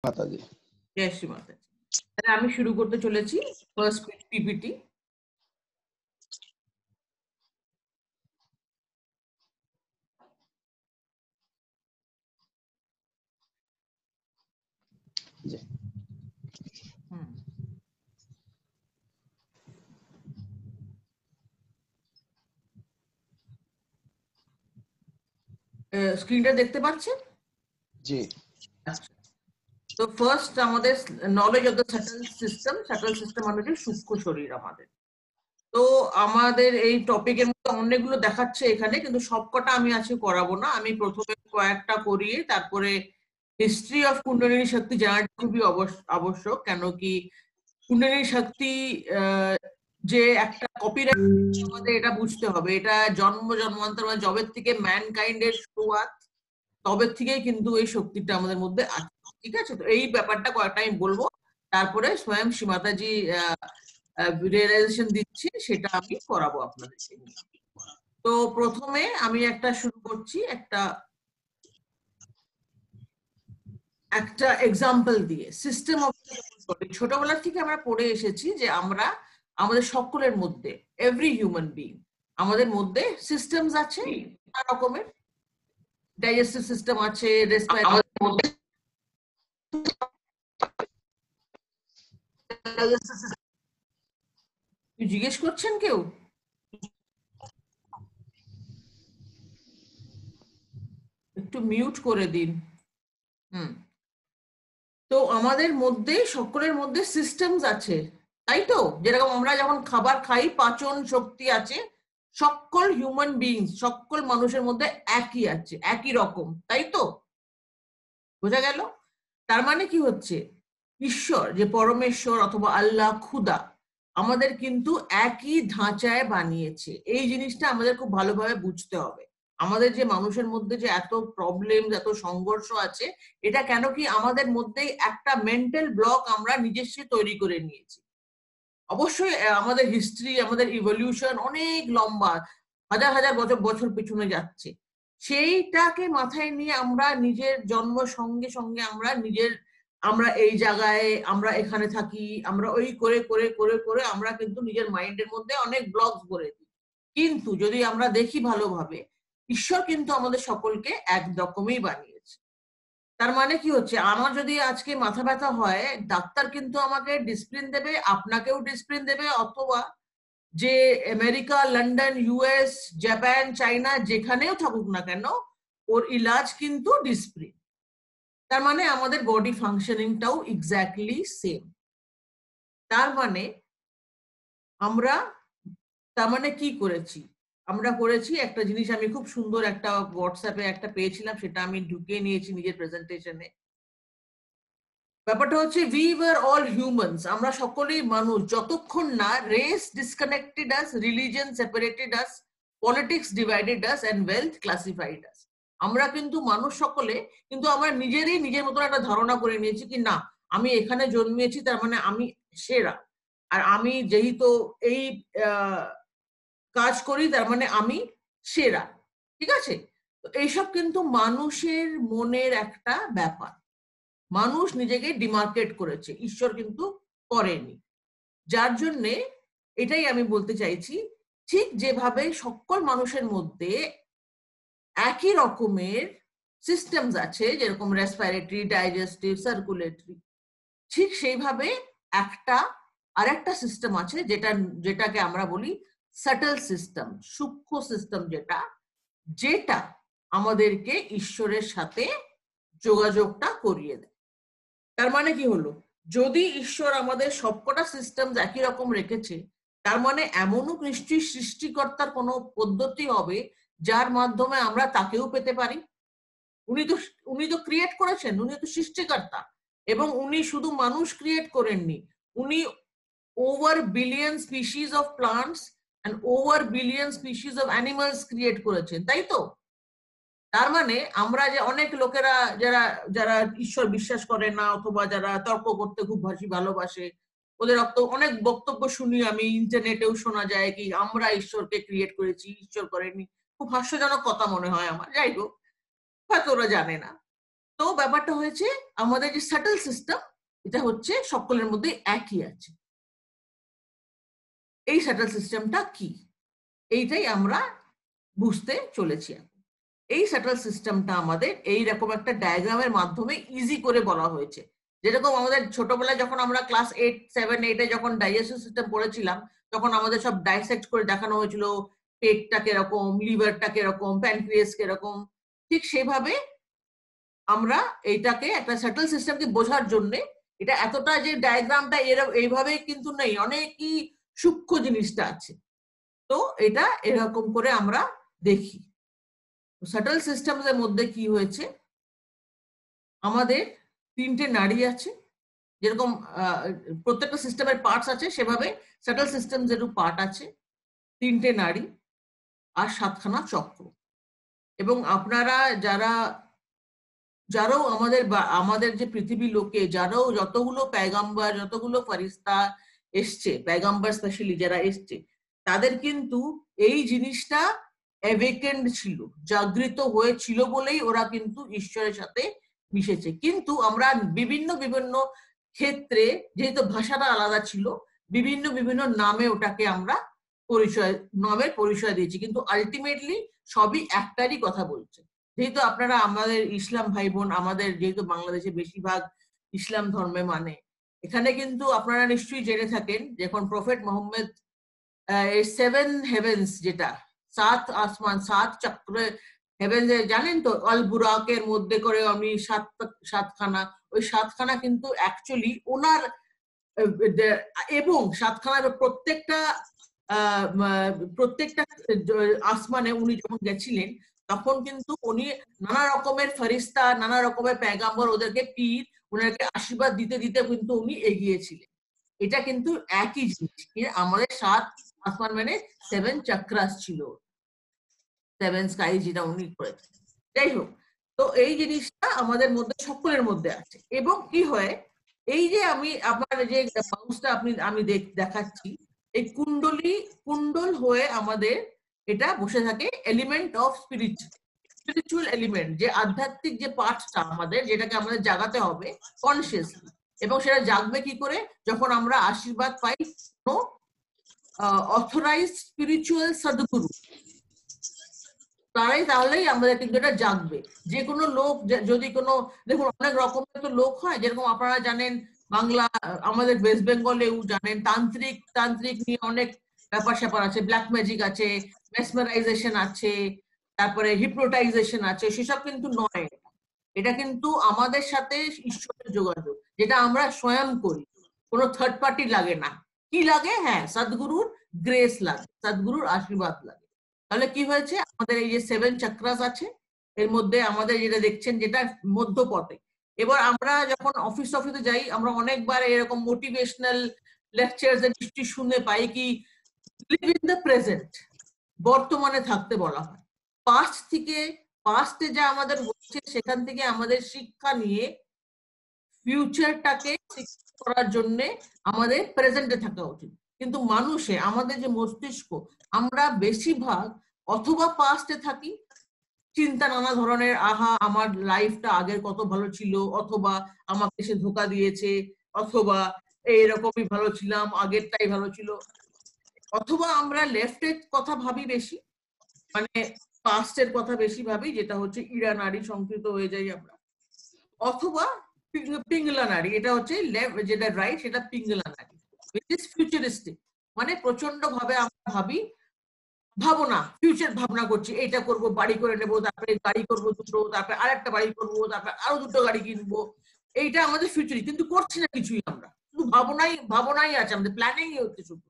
মাতাজি। জয় শ্রী মাতাজি। তাহলে আমি শুরু করতে চলেছি ফার্স্ট পিপিটি। স্ক্রিনটা দেখতে পাচ্ছেন? জি। আচ্ছা, তো ফার্স্ট আমাদের knowledge of the settle system. Settle system মানে হচ্ছে সূক্ষ্ম শরীর আমাদের। তো আমাদের এই টপিকের মধ্যে অনেকগুলো দেখাচ্ছে এখানে, কিন্তু সবকটা আমি আজকে করাবো না। আমি প্রথমে কয়েকটা করিয়ে তারপরে হিস্ট্রি অফ কুণ্ডলিনী শক্তি জানাটা খুবই আবশ্যক। কেন কি কুণ্ডলিনী শক্তি যে একটা কপিরাইট, আমাদের এটা বুঝতে হবে। এটা জন্মান্তর মানে জবের থেকে ম্যানকাইন্ডের শুরুয়াত, তবে থেকেই কিন্তু এই শক্তিটা আমাদের মধ্যে আছে। ঠিক আছে, তো এই ব্যাপারটা কয়েকটা আমি বলবো, তারপরে স্বয়ং শ্রীমাতাজি রিয়েলাইজেশন দিচ্ছি, সেটা আমি করাবো আপনাদেরকে নিয়ে। তো প্রথমে আমি একটা শুরু করছি একটা এক্সাম্পল দিয়ে। সিস্টেম অফ ছোটবেলা থেকে আমরা পড়ে এসেছি যে আমরা আমাদের সকলের মধ্যে, এভরি হিউম্যান বিং, আমাদের মধ্যে সিস্টেমস আছে নানা রকমের। ডাইজেস্টিভ সিস্টেম আছে, জিজ্ঞেস করছেন কেউ? একটু মিউট করে দিন। তো আমাদের মধ্যে সকলের মধ্যে সিস্টেমস আছে, তাই তো? যেরকম আমরা যখন খাবার খাই, পাচন শক্তি আছে। সকল হিউম্যান বিংস, সকল মানুষের মধ্যে একই আছে, একই রকম, তাই তো? বোঝা গেল? তার মানে কি হচ্ছে, ঈশ্বর যে পরমেশ্বর অথবা আল্লাহ, খুদা, আমাদের কিন্তু একই ধাঁচায় বানিয়েছে। এই জিনিসটা আমাদের খুব ভালোভাবে বুঝতে হবে। আমাদের যে মানুষের মধ্যে যে এত প্রবলেম, এত সংঘর্ষ আছে, এটা কেন কি আমাদের মধ্যেই একটা মেন্টাল ব্লক আমরা নিজস্ব তৈরি করে নিয়েছি। অবশ্যই আমাদের হিস্ট্রি, আমাদের ইভলিউশন অনেক লম্বা, হাজার হাজার বছর বছর পিছনে যাচ্ছে। সেইটাকে মাথায় নিয়ে আমরা নিজের জন্ম সঙ্গে সঙ্গে আমরা এই জায়গায়, আমরা এখানে থাকি, আমরা ওই করে করে করে করে আমরা কিন্তু নিজের মাইন্ডের মধ্যে অনেক ব্লকস করে দিই। কিন্তু যদি আমরা দেখি ভালোভাবে, ঈশ্বর কিন্তু আমাদের সকলকে এক রকমই বানিয়েছে। তার মানে কি হচ্ছে, আমার যদি আজকে মাথা ব্যথা হয়, ডাক্তার কিন্তু আমাকে ডিসিপ্লিন দেবে, আপনাকেও ডিসিপ্লিন দেবে, অথবা যে আমেরিকা, লন্ডন, ইউএস, জাপান, চাইনা যেখানেও থাকুক না কেন, ওর ইলাজ কিন্তু ডিসিপ্লিন। তার মানে আমাদের বডি ফাংশনিংটাও এক্স্যাক্টলি সেম। তার মানে আমরা কি করেছি? আমরা করেছি একটা জিনিস, আমি খুব সুন্দর একটা হোয়াটসঅ্যাপে একটা পেয়েছিলাম, সেটা আমি ঢুকিয়ে নিয়েছি নিজের প্রেজেন্টেশনে। ব্যাপারটা হচ্ছে, উই ওয়ার অল হিউম্যানস, আমরা সকলেই মানুষ, যতক্ষণ না race disconnected us, religion separated us, politics divided us, and wealth classified us. আমরা কিন্তু মানুষ সকলে, কিন্তু আমরা নিজের মতন একটা ধারণা করে নিয়েছি কি না, আমি এখানে জন্মিয়েছি, তার মানে আমি সেরা, আর আমি যেহেতু এই কাজ করি, তার মানে আমি সেরা। ঠিক আছে, তো এইসব কিন্তু মানুষের মনের একটা ব্যাপার। মানুষ নিজেকে ডিমার্কেট করেছে, ঈশ্বর কিন্তু করেনি। যার জন্যে এটাই আমি বলতে চাইছি, ঠিক যেভাবে সকল মানুষের মধ্যে একই রকমের সিস্টেমস আছে, যেরকম রেসপিরেটরি, ডাইজেস্টিভ, সার্কুলেটরি, ঠিক সেইভাবে আরেকটা সিস্টেম আছে, যেটাকে আমরা বলি সাটল সিস্টেম, সূক্ষ্ম সিস্টেম, যেটা আমাদেরকে ঈশ্বরের সাথে যোগাযোগটা করিয়ে দেয়। তার মানে কি হলো, যদি ঈশ্বর আমাদের সবকটা সিস্টেম একই রকম রেখেছে, তার মানে এমনও নিশ্চয়ই সৃষ্টিকর্তার কোনো পদ্ধতি হবে যার মাধ্যমে আমরা তাকেও পেতে পারি। উনি তো ক্রিয়েট করেছেন, উনি তো সৃষ্টিকর্তা, এবং উনি শুধু মানুষ ক্রিয়েট করেননি, উনি over billion species of plants and over billion species of animals create করেছেন, তাই তো? তার মানে আমরা যে অনেক লোকেরা যারা যারা ঈশ্বর বিশ্বাস করে না, অথবা যারা তর্ক করতে খুব ভালোবাসে, ওদের অনেক বক্তব্য শুনি আমি, ইন্টারনেটেও শোনা যায় কি আমরা ঈশ্বরকে ক্রিয়েট করেছি, ঈশ্বর করেনি। খুব হাস্যজনক কথা মনে হয় আমার। যাই হোক, হয়তো ওরা জানে না। তো ব্যাপারটা হয়েছে আমাদের যে সাটল সিস্টেম, এটা হচ্ছে সকলের মধ্যে একই আছে। এই সাটল সিস্টেমটা কি, এইটাই আমরা বুঝতে চলেছি। এই সাটল সিস্টেমটা আমাদের এইরকম একটা ডায়াগ্রামের মাধ্যমে ইজি করে বলা হয়েছে। যেরকম আমাদের ছোটবেলায় যখন আমরা ক্লাস 7-8-এ যখন ডাইজেস্টিভ সিস্টেম পড়েছিলাম, তখন আমাদের সব ডাইসেক্ট করে দেখানো হয়েছিল পেটটা কিরকম, লিভারটা কিরকম, প্যানক্রিয়াস কিরকম। ঠিক সেভাবে আমরা এইটাকে একটা সাটল সিস্টেমকে বোঝার জন্য, এটা এতটা যে ডায়াগ্রামটা এইভাবে কিন্তু নেই, অনেকই সূক্ষ্ম জিনিসটা আছে। তো এটা এরকম করে আমরা দেখি। সাটল সিস্টেমসের মধ্যে কি হয়েছে, আমাদের 3টে নাড়ি আছে। যেরকম প্রত্যেকটা সিস্টেমের পার্টস আছে, সেভাবে সাটল সিস্টেমসেরও পার্ট আছে। 3টে নাড়ি আর 7খানা চক্র। এবং আপনারা যারাও আমাদের যে পৃথিবী লোকে যারাও যতগুলো পেগাম্বার, যতগুলো ফারিস্তা এসছে, পেগাম্বার স্পেশালি যারা এসছে, তাদের কিন্তু এই জিনিসটা অ্যাওয়েকেন্ড ছিল, জাগৃত হয়েছিল বলেই ওরা কিন্তু ঈশ্বরের সাথে মিশেছে। কিন্তু আমরা বিভিন্ন বিভিন্ন ক্ষেত্রে, যেহেতু ভাষাটা আলাদা ছিল, বিভিন্ন বিভিন্ন নামে ওটাকে আমরা নামের পরিচয় দিয়েছি, কিন্তু আলটিমেটলি সবই একটারই কথা বলছে। যেহেতু আপনারা আমাদের ইসলাম ভাই বোন, আমাদের যেহেতু বাংলাদেশে বেশিরভাগ ইসলাম ধর্মে মানে, এখানে কিন্তু আপনারা নিশ্চয়ই জেনে থাকেন যখন প্রফেট মোহাম্মদ 7 হেভেন্স, যেটা 7 আসমান, 7 চক্র হেভেন্স জানেন তো, আল বুরাকের মধ্যে করে আমি 7খানা, ওই 7খানা কিন্তু অ্যাকচুয়ালি ওনার, এবং 7খানার প্রত্যেকটা আসমানে উনি যখন গেছিলেন, তখন কিন্তু উনি নানা রকমের ফেরেশতা, নানা রকমের পেগাম্বর, ওদেরকে পীর, ওনাকে আশীর্বাদ দিতে দিতে কিন্তু উনি এগিয়েছিলেন। এটা কিন্তু একই জিনিস, আমাদের 7 আসমান মানে 7 চক্রাস ছিল, 7 স্কাই যেটা উনি করেছেন। যাই হোক, তো এই জিনিসটা আমাদের মধ্যে সকলের মধ্যে আছে। এবং কি হয়, এই যে আমি আপনার যে মাউসটা আমি দেখাচ্ছি, এই কুণ্ডল হয়ে আমাদের এটা বসে থাকে এলিমেন্ট অফ স্পিরিচুয়াল এলিমেন্ট, যে আধ্যাত্মিক যে পার্টটা আমাদের, যেটাকে আমাদের জাগাতে হবে কনসিয়াসলি। এবং সেটা জাগবে কি করে, যখন আমরা আশীর্বাদ পাই কোনো অথরাইজড স্পিরিচুয়াল সদ্গুরু, তাহলেই আমাদের কিন্তু এটা জাগবে। যে কোনো লোক যদি কোনো, দেখুন অনেক রকমের তো লোক হয়, যেরকম আপনারা জানেন বাংলা, আমাদের ওয়েস্ট বেঙ্গলেও জানেন তান্ত্রিক নিয়ে অনেক ব্যাপার স্যাপার আছে, ব্ল্যাক ম্যাজিক আছে, মেসমারাইজেশন আছে, তারপরে হিপনোটাইজেশন আছে। সেসব কিন্তু নয়, এটা কিন্তু আমাদের সাথে ঈশ্বরের যোগাযোগ, যেটা আমরা স্বয়ং করি, কোনো থার্ড পার্টি লাগে না। কি লাগে, হ্যাঁ, সদ্গুরুর গ্রেস লাগে, সদ্গুরুর আশীর্বাদ লাগে। তাহলে কি হয়েছে, আমাদের এই যে 7 চক্রাস আছে, এর মধ্যে আমাদের যেটা দেখছেন, যেটা মধ্যপথে। এবার আমরা যখন অফিসে যাই, আমরা অনেকবার এরকম মোটিভেশনাল লেকচারস নিশ্চয়ই শুনে পাই কি, লিভ ইন দ্য প্রেজেন্ট, বর্তমানে থাকতে বলা হয়। পাস্টে যা আমাদের হচ্ছে, সেখান থেকে আমাদের শিক্ষা নিয়ে ফিউচারটাকে করার জন্য আমাদের প্রেজেন্টে থাকা উচিত। কিন্তু আমাদের যে মস্তিষ্ক, আমরা বেশিরভাগ অথবা পাস্টে থাকি, চিন্তা নানা ধরনের, আহা আমার লাইফটা আগের কত ভালো ছিল, অথবা আমাকে সে ধোকা দিয়েছে, অথবা এইরকমই ভালো ছিলাম, আগেরটাই ভালো ছিল, অথবা আমরা লেফটের কথা ভাবি বেশি, মানে পাস্টের কথা বেশি ভাবি, যেটা হচ্ছে ইরা নারী সংকৃত হয়ে যাই আমরা, অথবা পিঙ্গলা নারী, এটা হচ্ছে যেটা রাইট, সেটা পিঙ্গলা নারী, which is futuristic, মানে প্রচন্ড ভাবে আমরা ভাবনা, ফিউচার ভাবনা করছি, এটা করব, বাড়ি করে নেবো, তারপরে গাড়ি করবো 2টো, তারপরে আরেকটা বাড়ি করবো, তারপরে আরো 2টো গাড়ি কিনবো। এইটা আমাদের ফিউচারই, কিন্তু করছি না কিছুই, আমরা শুধু ভাবনাই আছে, আমাদের প্ল্যানিং হচ্ছে শুধু।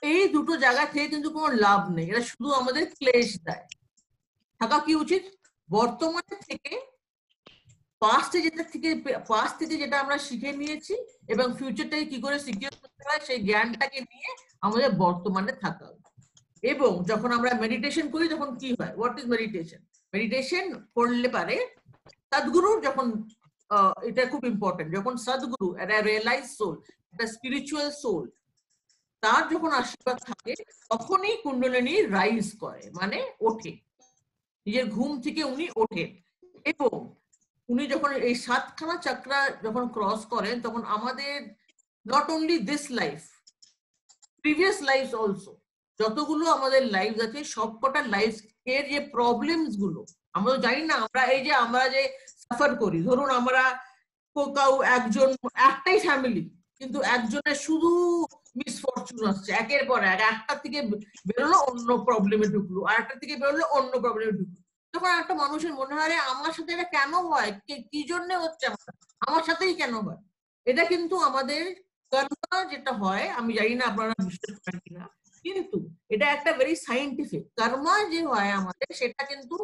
এই দুটো জায়গা থেকে কিন্তু কোনো লাভ নেই, এটা শুধু আমাদের ক্লেশ দেয়। থাকা কি উচিত, বর্তমানে থেকে পাস্ট থেকে যেটা আমরা শিখে নিয়েছি, এবং ফিউচারটাকে কি করে সিকিউর করতে হয়, সেই জ্ঞানটাকে নিয়ে আমাদের বর্তমানে থাকা উচিত। এবং যখন আমরা মেডিটেশন করি, তখন কি হয়, হোয়াট ইজ মেডিটেশন করলে পারে সদ্গুরু, যখন এটা খুব ইম্পর্টেন্ট, যখন সদ্গুরু, একটা রিয়েলাইজ সোল, একটা স্পিরিচুয়াল সোল, তার যখন আশীর্বাদ থাকে, তখনই কুণ্ডলিনী রাইজ করে, মানে ওঠে, নিজের ঘুম থেকে উনি ওঠেন। এবং উনি যখন এই 7খানা চক্রা যখন ক্রস করেন তখন আমাদের not only this life, previous life also, যতগুলো আমাদের লাইফ আছে সবকটা লাইফ এর যে প্রবলেমস গুলো আমরা জানি না, আমরা যে সাফার করি, ধরুন আমরা একজন, একটাই ফ্যামিলি কিন্তু একজনের শুধু মিসফরচুন আসছে একের পর এক, একটা থেকে বেরোলো অন্য প্রবলেমে ঢুকলো, আর একটা থেকে বেরোলো অন্য প্রবলেমে ঢুকলো, তখন একটা মানুষের মনে হয় আমার সাথে এটা কেন হয়, কি জন্য হচ্ছে, আমার সাথেই কেন হয়। এটা কিন্তু আমাদের কর্ম যেটা হয়, আমি জানি না আপনারা বিশ্বাস করেন কিনা, কিন্তু এটা একটা ভেরি সাইন্টিফিক কর্ম যে হয় আমাদের, সেটা কিন্তু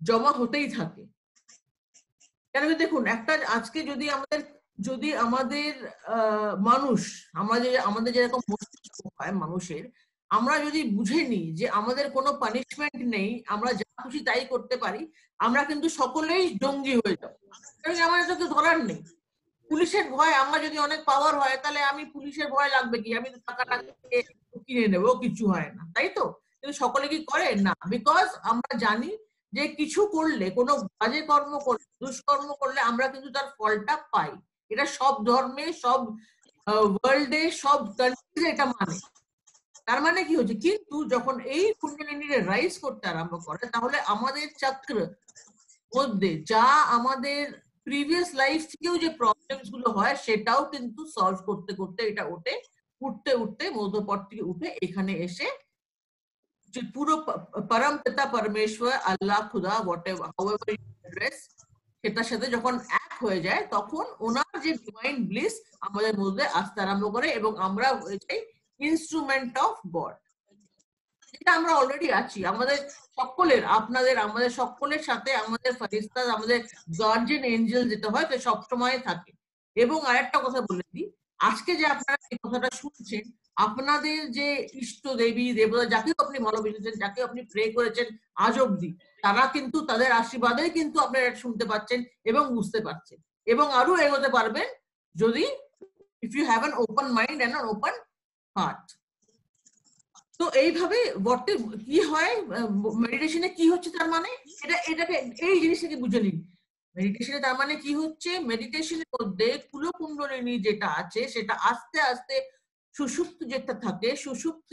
জমা হতেই থাকে। কেন দেখুন, একটা আজকে যদি আমাদের মানুষ, আমাদের যেরকম মস্তিষ্ক হয় মানুষের, আমরা যদি বুঝে নিই যে আমাদের কোনো পানিশমেন্ট নেই, আমরা যা খুশি তাই করতে পারি, আমরা কিন্তু সকলেই জঙ্গি হয়ে যাবো, কারণ আমার এটা তো ধরার নেই। পুলিশের ভয়, আমার যদি অনেক পাওয়ার হয় তাহলে আমি পুলিশের ভয় লাগবে কি, আমি তো টাকাটা কিনে নেবো, কিছু হয় না, তাই তো? কিন্তু সকলে কি করে না, বিকজ আমরা জানি যে কিছু করলে, কোনো বাজে কর্ম করলে, দুষ্কর্ম করলে আমরা কিন্তু তার ফলটা পাই। এটা সব ধর্মে, সব ওয়ার্ল্ডে, সব কান্ট্রিজে এটা মানে। তার মানে কি হচ্ছে, কিন্তু যখন এই কুণ্ডলিনীরে রাইজ করতে আরম্ভ করে, তাহলে আমাদের চক্র মধ্যে যা আমাদের প্রিভিয়াস লাইফ থেকেও যে প্রবলেমস গুলো হয় সেটাও কিন্তু সলভ করতে করতে এটা উঠতে উঠতে মধ্যপট থেকে উঠে এখানে এসে যে পুরো পরম পিতা পরমেশ্বর, আল্লাহ, খুদা, হাউএভার ইউ অ্যাড্রেস, সেটার সাথে যখন এক হয়ে যায় তখন ওনার যে ডিভাইন ব্লিস আমাদের মধ্যে আসতে আরম্ভ করে এবং আমরা হয়ে যাই ইনস্ট্রুমেন্ট অফ গড। যেটা আমরা অলরেডি আছি, আমাদের সকলের, আমাদের সকলের সাথে আমাদের ফারিস্তা, আমাদের গার্জিয়ান এঞ্জেল যেটা হয় সে সবসময় থাকে। এবং আরেকটা কথা বলে দিই, আজকে যে আপনারা এই কথাটা শুনছেন, আপনাদের যে ইষ্ট দেবী দেবতা যাকেও আপনি ভালোবেসেছেন, যাকে আপনি প্রে করেছেন আজ অব্দি, তারা কিন্তু তাদের আশীর্বাদে কিন্তু আপনারা এটা শুনতে পাচ্ছেন এবং বুঝতে পারছেন, এবং আরো এগোতে পারবেন যদি if you have an open mind and an open heart. তো এইভাবে কি হয়, মেডিটেশনে কি হচ্ছে, তার মানে এটাকে এই জিনিসটাকে বুঝে নিন। মেডিটেশনে তার মানে কি হচ্ছে, মেডিটেশনের মধ্যে কুলকুণ্ডলিনী যেটা আছে সেটা আস্তে আস্তে সুষুপ্ত যেটা থাকে, সুষুপ্ত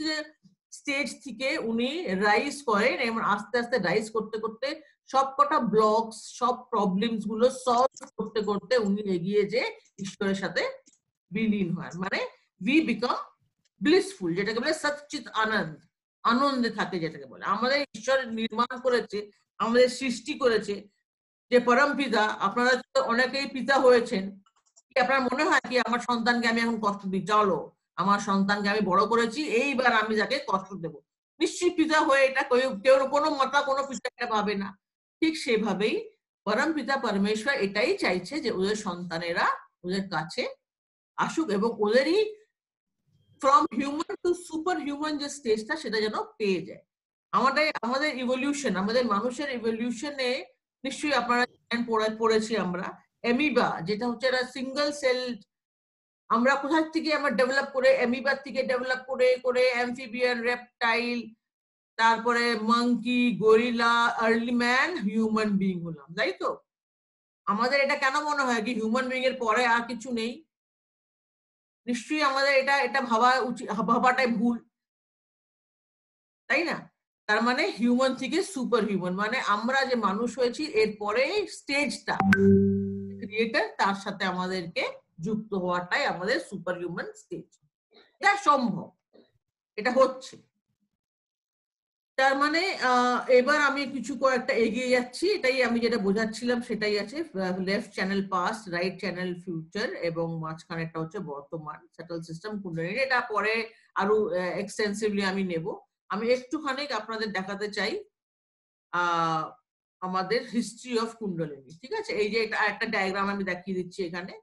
স্টেজ থেকে উনি রাইজ করেন এবং আস্তে আস্তে রাইজ করতে করতে সবকটা ব্লকস, সব প্রবলেমস গুলো সলভ করতে করতে উনি এগিয়ে যে ঈশ্বরের সাথে বিলীন হয়, মানে উই বিকাম ব্লিসফুল, যেটাকে বলে সচ্চিত আনন্দ, আনন্দে থাকে যেটাকে বলে। আমাদের ঈশ্বর নির্মাণ করেছে, আমাদের সৃষ্টি করেছে যে পরম পিতা। আপনারা তো অনেকেই পিতা হয়েছেন, কি আপনার মনে হয় কি আমার সন্তানকে আমি এখন কষ্ট দিই, চলো আমার সন্তানকে আমি বড় করেছি, এইবার আমি যাকে কষ্ট দেব? নিশ্চয়ই পিতা হয়ে এটা কেউ কোনো মাতা কোনো পিতা এটা ভাবে না। ঠিক সেভাবেই পরম পিতা পরমেশ্বর এটাই চাইছে যে ওদের সন্তানেরা ওদের কাছে আসুক এবং ওদেরই from human two super human যে স্টেজটা সেটা যেন পেয়ে যায়। আমাদের ইভলিউশন, আমাদের মানুষের ইভলিউশনে নিশ্চয়ই আপনারা পড়েছি আমরা, অ্যামিবা যেটা হচ্ছে একটা সিঙ্গেল সেল, আমরা কোথা থেকে আমরা ডেভেলপ করে, অ্যামিবার থেকে ডেভেলপ করে করে অ্যামফিবিয়ান, রেপটাইল, তারপরে monkey, gorilla, early man, human being হলাম, তাই তো? আমাদের এটা কেন মনে হয় কি হিউম্যান বিং এর পরে আর কিছু নেই? নিশ্চয়ই আমাদের এটা এটা ভাবা উচিত, ভাবাটাই ভুল, তাই না? তার মানে হিউম্যান থেকে সুপার হিউম্যান, মানে আমরা যে মানুষ হয়েছি এরপরে স্টেজটা ক্রিয়েটার তার সাথে আমাদেরকে যুক্ত হওয়াটাই আমাদের সুপার হিউম্যান স্টেজ। এটা সম্ভব, এটা হচ্ছে। তার মানে এবার আমি কিছু কয়েকটা এগিয়ে যাচ্ছি, এটাই আমি যেটা বোঝাচ্ছিলাম সেটাই আছে। Left channel past, right channel future, এবং মাঝখানেরটা হচ্ছে বর্তমান সেটেল সিস্টেম কুণ্ডলিনী। এটা পরে আরো এক্সটেন্সিভলি আমি নেব। আমি একটুখানি আপনাদের দেখাতে চাই আমাদের হিস্ট্রি অফ কুণ্ডলিনী, ঠিক আছে? এই যে একটা ডায়াগ্রাম আমি দেখিয়ে দিচ্ছি এখানে।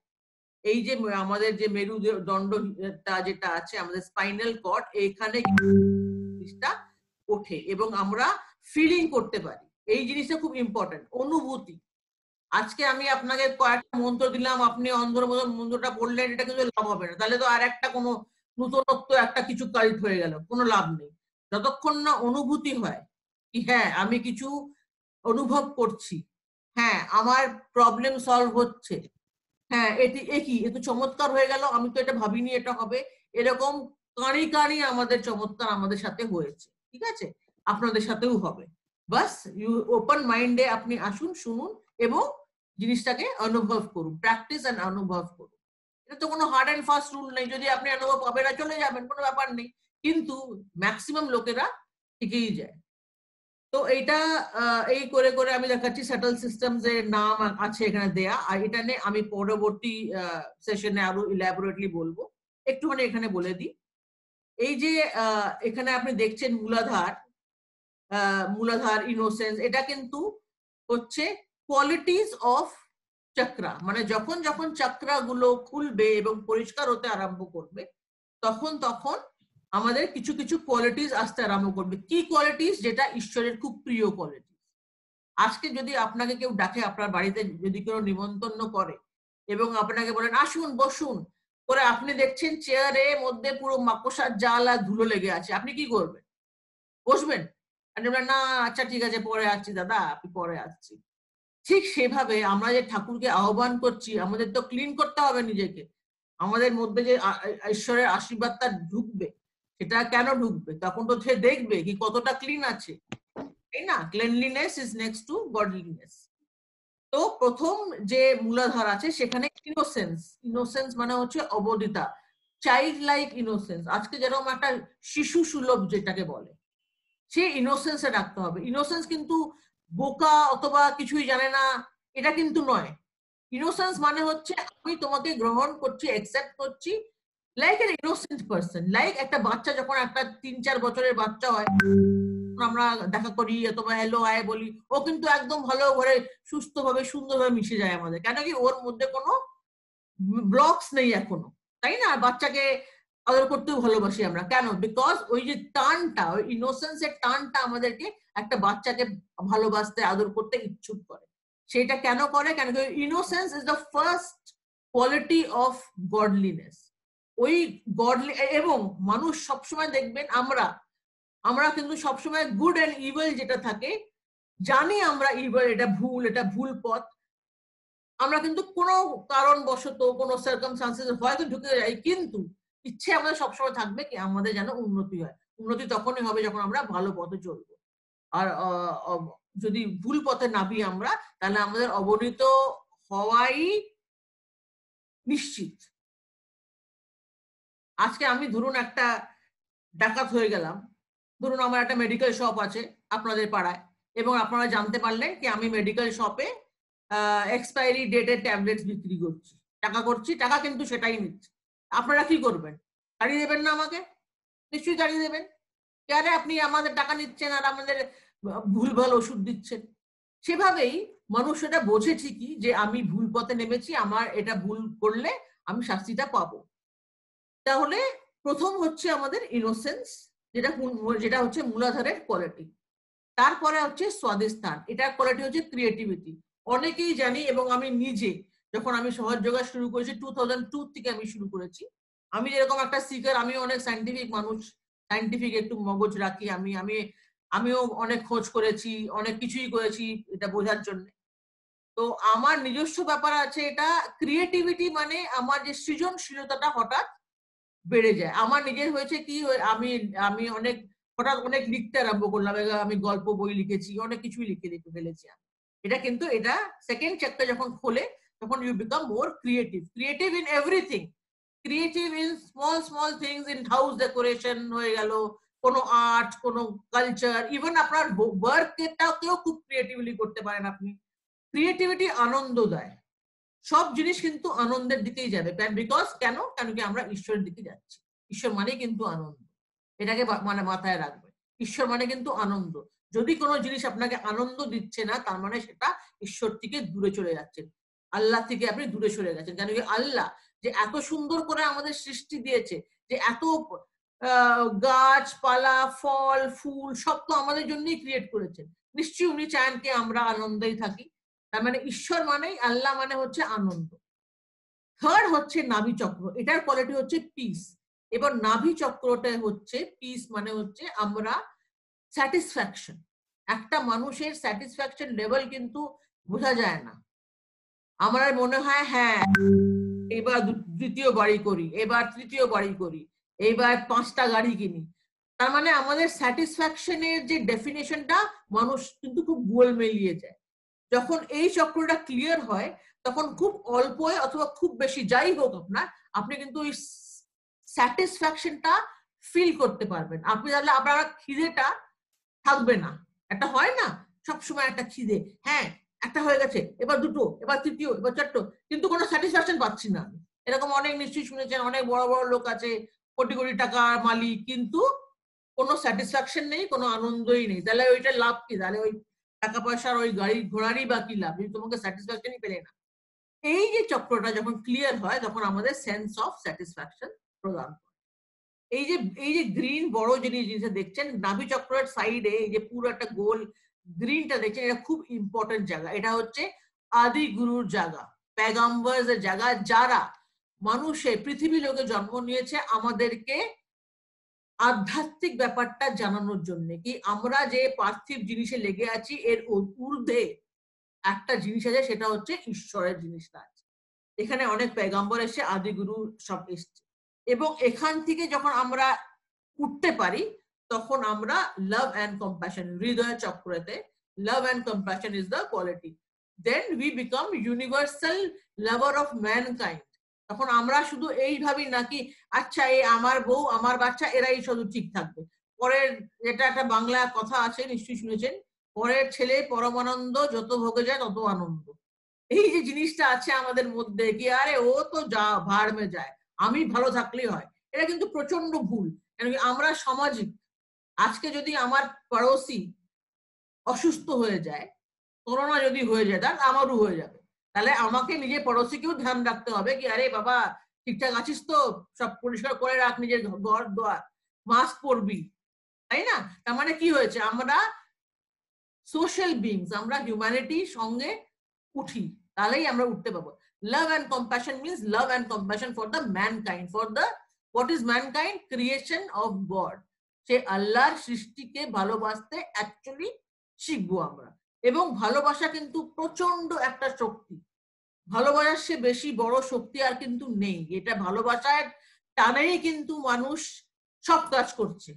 এই যে আমাদের যে মেরুদণ্ডটা যেটা আছে, আমাদের স্পাইনাল কর্ড, এখানে জিনিসটা ওঠে এবং আমরা ফিলিং করতে পারি। এই জিনিসটা খুব ইম্পর্টেন্ট, অনুভূতি। আজকে আমি আপনাকে কয়েকটা মন্ত্র দিলাম, আপনি অন্ধর মতো মন্ত্রটা বললেন, এটা কিন্তু লাভ হবে না, তাহলে তো আর একটা কোনো নূতনত্ব একটা কিছু কাল্ট হয়ে গেল, কোনো লাভ নেই। যতক্ষণ না অনুভূতি হয় কি হ্যাঁ আমি কিছু অনুভব করছি, হ্যাঁ আমার প্রবলেম সলভ হচ্ছে, হ্যাঁ একই এ তো চমৎকার হয়ে গেল, আমি তো এটা ভাবিনি এটা হবে। এরকম কাঁড়ি কাঁড়ি আমাদের চমৎকার আমাদের সাথে হয়েছে, ঠিক আছে, আপনাদের সাথেও হবে। বাস ইউ ওপেন মাইন্ডে আপনি আসুন, শুনুন এবং জিনিসটাকে অনুভব করুন, প্র্যাকটিস এন্ড অনুভব করুন। এটা তো কোনো হার্ড এন্ড ফাস্ট রুল নেই, যদি আপনি অনুভব পাবেন না চলে যাবেন, কোনো ব্যাপার নেই, কিন্তু ম্যাক্সিমাম লোকেরা ঠিকই যায়। তো এইটা এই করে করে আমি দেখাচ্ছি সেটেল সিস্টেমস এর নাম আছে এখানে দেয়া, আর এটা নিয়ে আমি পরবর্তী সেশনে আরো ইলাবোরেটলি বলবো। একটুখানি এখানে বলে দিই, এই যে এখানে আপনি দেখছেন মূলাধার, মূলাধার ইনোসেন্স, এটা কিন্তু হচ্ছে কোয়ালিটিস অফ চক্রা, মানে যখন যখন চক্রা গুলো খুলবে এবং পরিষ্কার হতে আরম্ভ করবে তখন তখন আমাদের কিছু কিছু কোয়ালিটিস আসতে আরম্ভ করবে। কি কোয়ালিটিস? যেটা ঈশ্বরের খুব প্রিয় কোয়ালিটি। আজকে যদি আপনাকে কেউ ডাকে, আপনার বাড়িতে যদি কেউ নিমন্ত্রণ করে এবং আপনাকে বলেন আসুন বসুন করে, আপনি দেখছেন চেয়ারে মধ্যে পুরো মাকড়সার জাল আর ধুলো লেগে আছে, আপনি কি করবেন? বসবেন? আপনি বলবেন না আচ্ছা ঠিক আছে পরে আসছি দাদা, আপনি পরে আসছি। ঠিক সেভাবে আমরা যে ঠাকুরকে আহ্বান করছি, আমাদের তো ক্লিন করতে হবে নিজেকে। আমাদের মধ্যে যে ঈশ্বরের আশীর্বাদটা ঢুকবে, সেটা কেন ঢুকবে? তখন তো সে দেখবে কি কতটা ক্লিন আছে, তাই না? Cleanliness is next to godliness. তো প্রথম যে মূলাধার আছে সেখানে ইনোসেন্স, ইনোসেন্স মানে হচ্ছে অবদিতা, চাইল্ড লাইক ইনোসেন্স। আজকে যেরকম একটা শিশু সুলভ যেটাকে বলে, সেই ইনোসেন্সে রাখতে হবে। ইনোসেন্স কিন্তু বোকা অথবা কিছুই জানে না, এটা কিন্তু নয়। ইনোসেন্স মানে হচ্ছে আমি তোমাকে গ্রহণ করছি, অ্যাকসেপ্ট করছি, like N innocent person. Like একটা বাচ্চা যখন একটা 3-4 বছরের বাচ্চা হয়, আমরা দেখা করি অথবা হ্যালো হাই বলি, ও কিন্তু একদম ভালো ঘরে সুস্থভাবে সুন্দরভাবে মিশে যায় আমাদের, কেন কি ওর মধ্যে কোনো ব্লকস নেই এখনো, তাই না? বাচ্চাকে আদর করতেও ভালোবাসি আমরা, কেন? বিকজ ওই যে টানটা, ওই ইনোসেন্সের টানটা আমাদেরকে একটা বাচ্চাকে ভালোবাসতে আদর করতে ইচ্ছুক করে। সেটা কেন করে? কেন কি innocence is the first quality of godliness. ওই গডলি, এবং মানুষ সবসময় দেখবেন আমরা আমরা কিন্তু সবসময় গুড এন্ড ইভিল যেটা থাকে, জানি আমরা ইভিল, এটা ভুল, এটা ভুল পথ, আমরা কিন্তু কোনো কারণবশত কোনো সার্কামস্টান্সেস হয়তো ঢুকে যাই, কিন্তু ইচ্ছে আমাদের সবসময় থাকবে কি আমাদের যেন উন্নতি হয়। উন্নতি তখনই হবে যখন আমরা ভালো পথে চলবো। আর যদি ভুল পথে নামি আমরা, তাহলে আমাদের অবনীত হওয়াই নিশ্চিত। আজকে আমি ধরুন একটা ডাকাত হয়ে গেলাম, ধরুন আমার একটা মেডিকেল শপ আছে আপনাদের পাড়ায়, এবং আপনারা জানতে পারলেন কি আমি মেডিকেল শপে এক্সপায়ারি ডেটের ট্যাবলেটস বিক্রি করছি, টাকা করছি, টাকা কিন্তু সেটাই নিচ্ছি। আপনারা কি করবেন? তাড়িয়ে দেবেন না আমাকে? নিশ্চয়ই তাড়িয়ে দেবেন। আরে আপনি আমাদের টাকা নিচ্ছেন আর আমাদের ভুলভাল ওষুধ দিচ্ছেন। সেভাবেই মানুষ এটা বোঝে ঠিকই যে আমি ভুল পথে নেমেছি, আমার এটা ভুল করলে আমি শাস্তিটা পাবো। তাহলে প্রথম হচ্ছে আমাদের ইনোসেন্স, যেটা যেটা হচ্ছে মূলাধারের কোয়ালিটি। তারপরে হচ্ছে স্বাধিস্থান, এটার কোয়ালিটি হচ্ছে ক্রিয়েটিভিটি। অনেকেই জানি, এবং আমি নিজে যখন আমি সহজ যোগা শুরু করেছি 2002 থেকে আমি শুরু করেছি। আমি যেরকম একটা সিকার, আমি অনেক সাইন্টিফিক মানুষ, সাইন্টিফিক একটু মগজ রাখি, আমিও অনেক খোঁজ করেছি, অনেক কিছুই করেছি এটা বোঝার জন্য। তো আমার নিজস্ব ব্যাপার আছে, এটা ক্রিয়েটিভিটি মানে আমার যে সৃজনশীলতাটা হঠাৎ বেড়ে যায়। আমার নিজের হয়েছে কি, আমি আমি অনেক হঠাৎ অনেক লিখতে আরম্ভ করলাম, আমি গল্প বই লিখেছি, অনেক কিছুই লিখে লিখে ফেলেছি আমি। এটা কিন্তু এটা সেকেন্ড চ্যাপ্টার যখন খোলে তখন you become more creative, creative in everything, creative in small small things, in house decoration হয়ে গেল, কোনো আর্ট, কোনো কালচার, ইভেন আপনার ওয়ার্কটাও কেউ খুব ক্রিয়েটিভলি করতে পারেন আপনি। ক্রিয়েটিভিটি আনন্দ দেয়, সব জিনিস কিন্তু আনন্দের দিকেই যাবে, বিকজ কেন? কেন কি আমরা ঈশ্বরের দিকে যাচ্ছি। ঈশ্বর মানে কিন্তু আনন্দ, এটাকে মানে মাথায় রাখবে। ঈশ্বর মানে কিন্তু আনন্দ। যদি কোনো জিনিস আপনাকে আনন্দ দিচ্ছে না, তার মানে সেটা ঈশ্বর থেকে দূরে চলে যাচ্ছেন, আল্লাহ থেকে আপনি দূরে সরে গেছেন। কেন কি আল্লাহ যে এত সুন্দর করে আমাদের সৃষ্টি দিয়েছে, যে এত গাছপালা, ফল ফুল সব তো আমাদের জন্যই ক্রিয়েট করেছেন, নিশ্চয়ই উনি চান কি আমরা আনন্দেই থাকি। তার মানে ঈশ্বর মানেই, আল্লাহ মানে হচ্ছে আনন্দ। থার্ড হচ্ছে নাভি চক্র, এটার কোয়ালিটি হচ্ছে পিস। এবার নাভি চক্রটা হচ্ছে পিস, মানে হচ্ছে আমরা স্যাটিসফ্যাকশন। একটা মানুষের স্যাটিসফ্যাকশন লেভেল কিন্তু বোঝা যায় না। আমার মনে হয় হ্যাঁ এবার দ্বিতীয় বাড়ি করি, এবার তৃতীয় বাড়ি করি, এবার 5টা গাড়ি কিনি। তার মানে আমাদের স্যাটিসফ্যাকশনের যে ডেফিনেশনটা মানুষ কিন্তু খুব গোলমেলিয়ে যায়। যখন এই চক্রটা ক্লিয়ার হয় তখন খুব অল্প অথবা খুব বেশি যাই হোক আপনার, আপনি কিন্তু ওই স্যাটিসফ্যাকশনটা ফিল করতে পারবেন। আপনি তাহলে আপনার খিদেটা থাকবে না। একটা হয় না সবসময় একটা খিদে, হ্যাঁ একটা হয়ে গেছে, এবার দুটো, এবার তৃতীয়, এবার চারটো, কিন্তু কোনো স্যাটিসফ্যাকশন পাচ্ছি না আমি। এরকম অনেক নিশ্চয়ই শুনেছেন, অনেক বড় বড় লোক আছে, কোটি কোটি টাকার মালিক, কিন্তু কোনো স্যাটিসফ্যাকশন নেই, কোনো আনন্দই নেই। তাহলে ওইটা লাভ কি? তাহলে ওই টাকা পয়সার ওই গাড়ি ঘোড়ারই বা কি লাভ, তোমাকে স্যাটিসফ্যাকশনই পেলে না। এই যে চক্রটা যখন ক্লিয়ার হয় তখন আমাদের সেন্স অফ স্যাটিসফ্যাকশন প্রদান করে। এই যে গ্রিন বড় জিনিসটা দেখছেন নাভি চক্রের সাইডে, এই যে পুরো একটা গোল গ্রিনটা দেখছেন, এটা খুব ইম্পর্টেন্ট জায়গা। এটা হচ্ছে আদি গুরুর জায়গা, প্যাগাম্বার্স এর জায়গা, যারা মানুষের পৃথিবী লোকে জন্ম নিয়েছে আমাদেরকে আধ্যাত্মিক ব্যাপারটা জানানোর জন্য, কি আমরা যে পার্থিব জিনিসে লেগে আছি এর ঊর্ধ্বে একটা জিনিস আছে, সেটা হচ্ছে ঈশ্বরের জিনিসটা আছে। এখানে অনেক পেগাম্বর এসে, আদিগুরু সব এসছে, এবং এখান থেকে যখন আমরা উঠতে পারি তখন আমরা লাভ অ্যান্ড কম্প্যাশন, হৃদয় চক্রতে love and compassion is the quality, then we become universal lover of mankind. তখন আমরা শুধু এই ভাবি নাকি আচ্ছা এই আমার বউ আমার বাচ্চা এরাই শুধু ঠিক থাকবে, পরের, যেটা একটা বাংলা কথা আছে নিশ্চয়ই শুনেছেন, পরের ছেলে পরমানন্দ, যত ভোগে যায় তত আনন্দ। এই যে জিনিসটা আছে আমাদের মধ্যে, কি আরে ও তো যা ভাড় মে যায়, আমি ভালো থাকলেই হয়, এটা কিন্তু প্রচন্ড ভুল। কেন কি আমরা সামাজিক। আজকে যদি আমার পড়োশি অসুস্থ হয়ে যায়, করোনা যদি হয়ে যায়, তাহলে আমারও হয়ে যাবে। তাহলে আমাকে নিজের পড়োশিকেও ধ্যান রাখতে হবে, কি আরে বাবা ঠিকঠাক আছিস তো, সব পরিষ্কার করে রাখ নিজের ঘর দোয়ার, মাস্ক পরবি, তাই না? তার মানে কি হয়েছে, আমরা সোশ্যাল বিংস, আমরা হিউম্যানিটির সঙ্গে উঠি, তাহলেই আমরা উঠতে পাবো। Love and compassion means love and compassion for the mankind, for the what is mankind, creation of God. সে আল্লাহর সৃষ্টিকে ভালোবাসতে অ্যাকচুয়ালি শিখবো আমরা। এবং ভালোবাসা কিন্তু প্রচন্ড একটা শক্তি, ভালোবাসার সে বেশি বড় শক্তি আর কিন্তু নেই। এটা ভালোবাসার টানেই কিন্তু মানুষ সব কাজ করছে।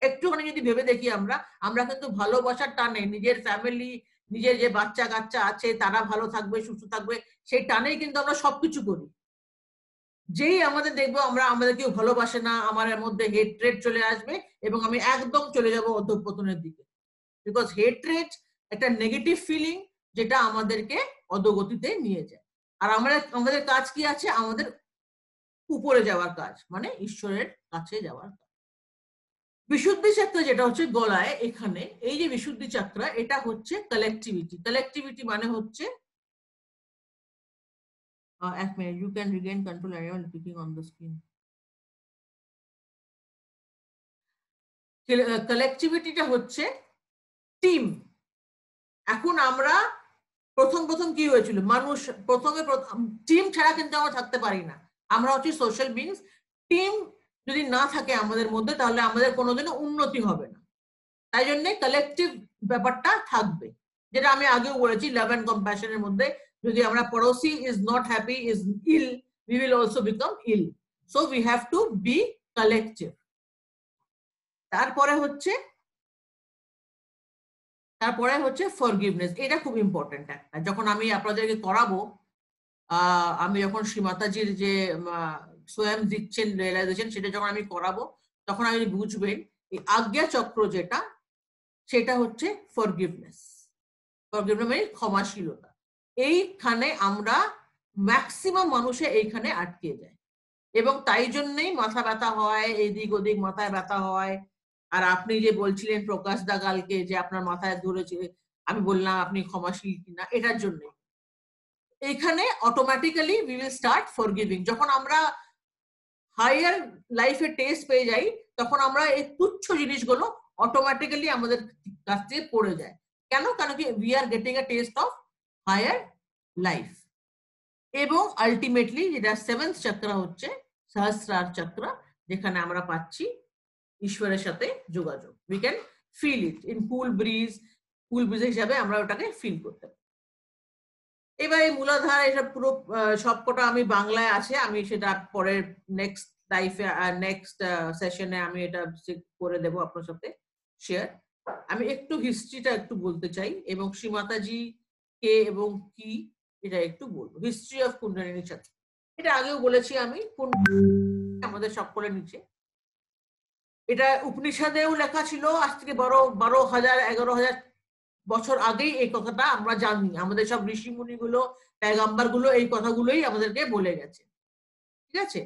একটুখানি যদি ভেবে দেখি আমরা, আমরা কিন্তু ভালোবাসার টানে নিজের ফ্যামিলি, নিজের যে বাচ্চা কাচ্চা আছে তারা ভালো থাকবে, সুস্থ থাকবে, সেই টানেই কিন্তু আমরা সবকিছু করি। যেই আমাদের দেখবো আমরা, আমাদের কেউ ভালোবাসে না, আমার মধ্যে হেট্রেট চলে আসবে এবং আমি একদম চলে যাব অধঃপতনের দিকে। বিকজ হেট্রেট একটা নেগেটিভ ফিলিং, যেটা আমাদেরকে অধোগতিতে নিয়ে যায়। আর আমরা, আমাদের কাজ কি আছে, আমাদের উপরে যাওয়ার কাজ, মানে ঈশ্বরের কাছে যাওয়ার কাজ। বিশুদ্ধি চক্র যেটা হচ্ছে গলায় এখানে, এই যে বিশুদ্ধি চক্র, এটা হচ্ছে কালেক্টিভিটি। কালেক্টিভিটি মানে হচ্ছে, এক minute, you can regain control, I am clicking on the screen. কালেক্টিভিটিটা হচ্ছে টিম। এখন আমরা প্রথম প্রথম কি হয়েছিল, মানুষ প্রথমে টিম ছাড়া কিন্তু আমরা থাকতে পারি না, আমরা হচ্ছে সোশ্যাল বিংস। টিম যদি না থাকে আমাদের মধ্যে তাহলে আমাদের কোনোদিনও উন্নতি হবে না। তাই জন্য কালেকটিভ ব্যাপারটা থাকবে, যেটা আমি আগেও বলেছি, লাভ অ্যান্ড কম্প্যাশনের মধ্যে যদি আমরা পড়োশি is not happy, is ill, we will also become ill, so we have to be collective। তারপরে হচ্ছে, ফরগিভনেস। এটা খুব ইম্পর্টেন্ট একটা, যখন আমি আপনাদেরকে করাবো, আমি যখন শ্রীমাতাজির যে স্বয়ং দিচ্ছেন রিয়েলাইজেশন, সেটা যখন আমি করাবো তখন আমি বুঝবেন এই আজ্ঞা চক্র যেটা, সেটা হচ্ছে ফরগিভনেস। ফরগিভনেস মানে ক্ষমাশীলতা। এইখানে আমরা ম্যাক্সিমাম মানুষে এইখানে আটকে যায়, এবং তাই জন্যই মাথা ব্যথা হয়, এদিক ওদিক মাথায় ব্যথা হয়। আর আপনি যে বলছিলেন প্রকাশ দা কালকে যে আপনার মাথায় ধরেছে, আমি বললাম আপনি ক্ষমাশীল কিনা, এটার জন্য এইখানে automatically we will start forgiving. যখন আমরা হায়ার লাইফে টেস্ট পেয়ে যাই তখন আমরা এই তুচ্ছ জিনিসগুলো অটোমেটিক্যালি আমাদের কাছ থেকে পড়ে যায়। কেন? কারণ কি we are getting a taste of higher life. এবং আলটিমেটলি যেটা সেভেন্থ চক্র হচ্ছে সহস্রার চক্র, যেখানে আমরা পাচ্ছি ঈশ্বরের সাথে যোগাযোগ। We can feel it in cool breeze, cool breeze হিসাবে আমরা ওটাকে ফিল করতে পারি। এবার এই মূলাধার এটা পুরো সবকটা আমি বাংলায় আছে, আমি সেটা পরের নেক্সট লাইফে নেক্সট সেশনে আমি এটা করে দেবো আপনার সাথে শেয়ার। আমি একটু হিস্ট্রিটা একটু বলতে চাই এবং শ্রীমাতাজি কে এবং কি এটা একটু বলবো। হিস্ট্রি অফ কুণ্ডলিনী চক্র, এটা আগেও বলেছি আমি, আমাদের সকলের নিচে। এটা উপনিষদেও লেখা ছিল, আজ থেকে 12,000 11,000 বছর আগেই এই কথাটা আমরা জানি। আমাদের সব ঋষিমুনি গুলো, পেগাম্বার গুলো এই কথাগুলোই আমাদেরকে বলে গেছে, ঠিক আছে।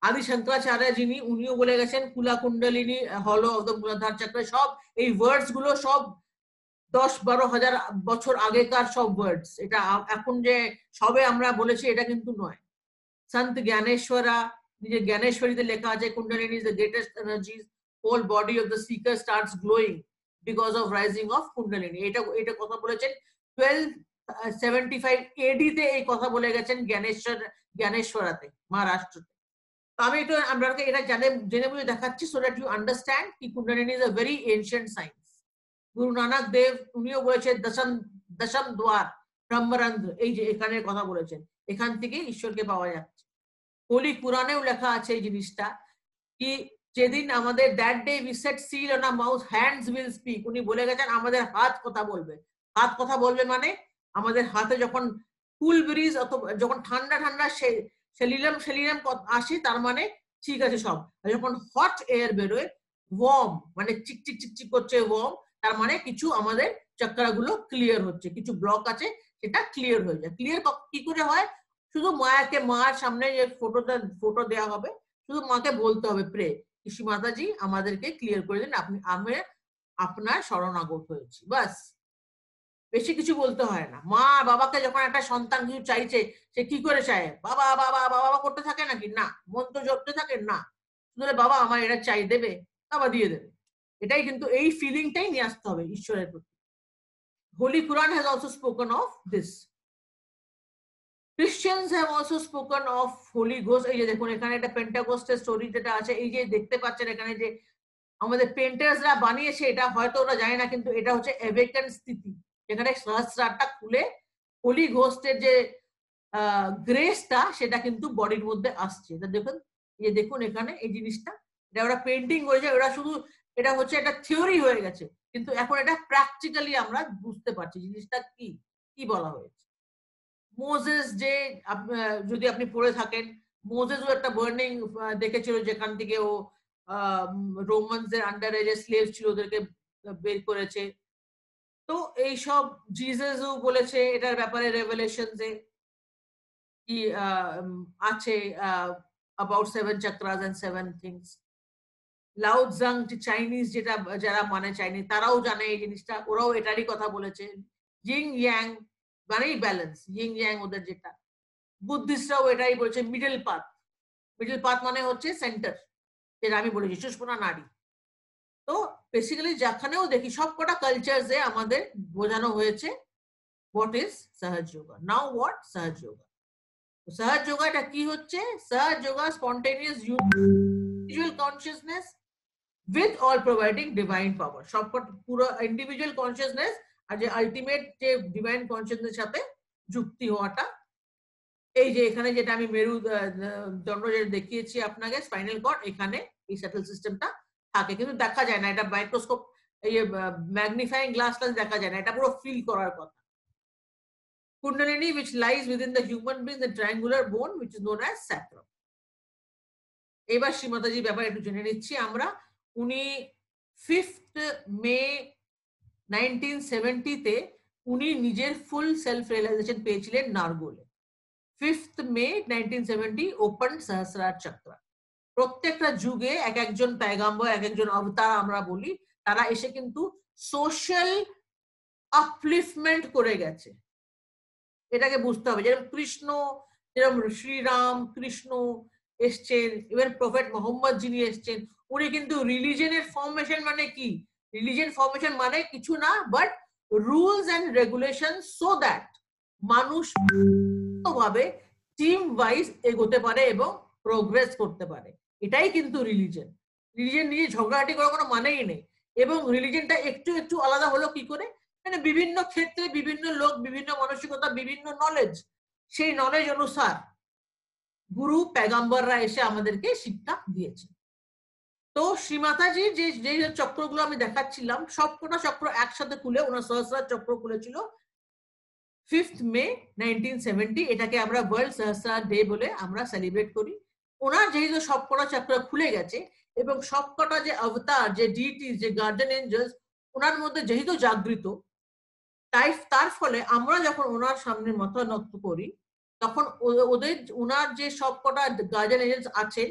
আদি শঙ্করাচার্য যিনি, উনিও বলে গেছেন কুলা কুণ্ডলিনী হলো অফ দ্য মূলাধার চক্র। সব এই ওয়ার্ডস গুলো সব 10-12 হাজার বছর আগেকার সব ওয়ার্ডস। এটা এখন যে সবে আমরা বলেছি এটা কিন্তু নয়। সন্ত জ্ঞানেশ্বরা নিজে জ্ঞানেশ্বরীতে লেখা আছে kundalini is the greatest energy, whole body of the seeker starts glowing because of rising of kundalini. এটা কথা বলেছেন 1275 এডি তে এই কথা বলে গেছেন জ্ঞানেশ্বরাতে, মহারাষ্ট্রতে। তো আমি একটু আপনাকে এটা জেনে বুঝে দেখাচ্ছি সো দ্যাট ইউ আন্ডারস্ট্যান্ড কি kundalini is a very ancient science. Guru Nanak দেব উনিও বলেছেন দশম দ্বার ব্রহ্মরন্ধ্র, এই যে এখানে কথা বলেছেন, এখান থেকে ঈশ্বরকে পাওয়া যাচ্ছে। হোলি পুরাণেও লেখা আছে এই জিনিসটা কি যেদিন আমাদের that day we set seal on our mouth hands will speak. উনি বলে গেছেন আমাদের হাত কথা বলবে। হাত কথা বলবে মানে আমাদের হাতে যখন কুল ব্রিজ অথবা যখন ঠান্ডা ঠান্ডা সেলিলাম আসে তার মানে ঠিক আছে সব। আর যখন হট এয়ার বেরোয় ওয়ার্ম মানে চিকচিক চিকচিক করছে ওয়ার্ম, তার মানে কিছু আমাদের চক্রাগুলো ক্লিয়ার হচ্ছে, কিছু ব্লক আছে সেটা ক্লিয়ার হয়ে যায়। ক্লিয়ার কি করে হয়? শুধু মায়াকে, মার সামনে যে ফটো দেওয়া হবে, শুধু মাকে বলতে হবে প্রে কৃষি মাতাজি আমাদেরকে ক্লিয়ার করে দিন, আমি আপনার শরণাগত হয়েছি, বাস। বেশি কিছু বলতে হয় না। মা বাবাকে যখন একটা সন্তান কিছু চাইছে, সে কি করে চায়? বাবা বাবা বাবা করতে থাকে নাকি? না। মন্ত্র জপতে থাকে না, শুধু বাবা আমার এটা চাই, দেবে, বাবা দিয়ে দেবে। এটাই কিন্তু এই ফিলিংটাই নিয়ে আসতে হবে ঈশ্বরের প্রতি। Holy Quran has also spoken of this. Christians have also spoken of Holy Ghost. এই যে দেখুন এখানে একটা পেন্টাকোস্টের স্টোরি যেটা আছে, এই যে দেখতে পাচ্ছেন এখানে যে আমাদের পেন্টার্সরা বানিয়েছে, এটা হয়তো ওরা জানে না, কিন্তু এটা হচ্ছে অ্যাওয়েকেন স্থিতি, যেখানে সহস্রারটা খুলে হোলি ঘোস্টের যে গ্রেসটা সেটা কিন্তু বডির মধ্যে আসছে। এটা দেখুন, এই দেখুন এখানে এই জিনিসটা, এটা ওরা পেন্টিং করেছে, ওরা শুধু এটা হচ্ছে একটা থিওরি হয়ে গেছে, কিন্তু এখন এটা প্র্যাকটিক্যালি আমরা বুঝতে পারছি জিনিসটা কি কি বলা হয়েছে। মোজেস যে যদি আপনি পড়ে থাকেন, মোজেসও একটা বার্নিং দেখেছিল যেখান থেকে ও রোমানসদের আন্ডারে যে স্লেভ ছিল ওদেরকে বের করেছে। তো এইসব জিসাসও বলেছে এটার ব্যাপারে রেভেলেশনসে কি আছে about 7 chakras and 7 things. লাও জাং চাইনিজ যেটা যারা মানে চাইনিজ তারাও জানে এই জিনিসটা, ওরাও এটারই কথা বলেছে। ইং ইয়াং মানেই ব্যালেন্স, ইং ইয়াং ওদের যেটা। বুদ্ধিস্টরাও এটাই বলছে মিডল পাথ। মিডল পাথ মানে হচ্ছে সেন্টার, যেটা আমি বলেছি সুষমনা নারী। তো বেসিক্যালি যেখানেও দেখি সব কটা কালচারসে আমাদের বোঝানো হয়েছে হোয়াট ইজ সহজ যোগা। নাও হোয়াট সহজ যোগা। সহজ যোগাটা কি হচ্ছে? সহজ yoga spontaneous individual consciousness with all providing divine পাওয়ার। সবকটা পুরো ইন্ডিভিজুয়াল কনসিয়াসনেস আর যে আলটিমেট যে ডিভাইন কনসিয়াসনেস সাথে যুক্তি হওয়াটা। এই যে এখানে যেটা আমি মেরু দণ্ড যেটা দেখিয়েছি আপনাকে স্পাইনাল কর্ড, এখানে এই সেটেল সিস্টেমটা থাকে, কিন্তু দেখা যায় না, এটা মাইক্রোস্কোপ এই ম্যাগনিফাইং গ্লাস দেখা যায় না, এটা পুরো ফিল করার কথা। কুণ্ডলিনী which lies within the human being, the triangular bone which is known as sacrum. এবার শ্রীমাতাজির ব্যাপারে একটু জেনে নিচ্ছি আমরা। উনি 5th মে 1970 তে উনি নিজের ফুল সেলফ রিয়েলাইজেশন পেয়েছিলেন নারগোলে। 5th মে 1970 ওপেন সহস্রার চক্র। প্রত্যেকটা যুগে এক একজন পেগাম্বর, এক একজন অবতার আমরা বলি, তারা এসে কিন্তু সোশ্যাল আপলিফমেন্ট করে গেছে। এটাকে বুঝতে হবে। যেরকম কৃষ্ণ, যেরকম শ্রীরাম কৃষ্ণ এসছেন, ইভেন প্রফেট মোহাম্মদ যিনি এসছেন, উনি কিন্তু রিলিজনের ফর্মেশন মানে কি? রিলিজন ফর্মেশন মানে কিছু না but rules and regulation so that মানুষ ভাবে টিম ওয়াইজ এগোতে পারে এবং প্রোগ্রেস করতে পারে। এটাই কিন্তু রিলিজন। রিলিজন নিয়ে ঝগড়াঝাটি করার কোনো মানেই নেই। এবং রিলিজনটা একটু একটু আলাদা হলো কি করে? মানে বিভিন্ন ক্ষেত্রে বিভিন্ন লোক, বিভিন্ন মানসিকতা, বিভিন্ন নলেজ, সেই নলেজ অনুসার গুরু পেগম্বররা এসে আমাদেরকে শিক্ষা দিয়েছে। তো শ্রীমাতাজি যে যে চক্রগুলো আমি দেখাচ্ছিলাম সবকটা চক্র একসাথে খুলে ওনার সহস্রার চক্র খুলেছিল 5th মে 1970। এটাকে আমরা ওয়ার্ল্ড সহস্রার ডে বলে আমরা সেলিব্রেট করি। ওনার যেহেতু সবকটা চক্র খুলে গেছে এবং সবকটা যে অবতার, যে ডিটি, যে গার্ডেন এঞ্জেলস ওনার মধ্যে যেহেতু জাগৃত, তাই তার ফলে আমরা যখন ওনার সামনে মাথা নত করি তখন ওদের ওনার যে সবকটা গার্ডেন এঞ্জেলস আছে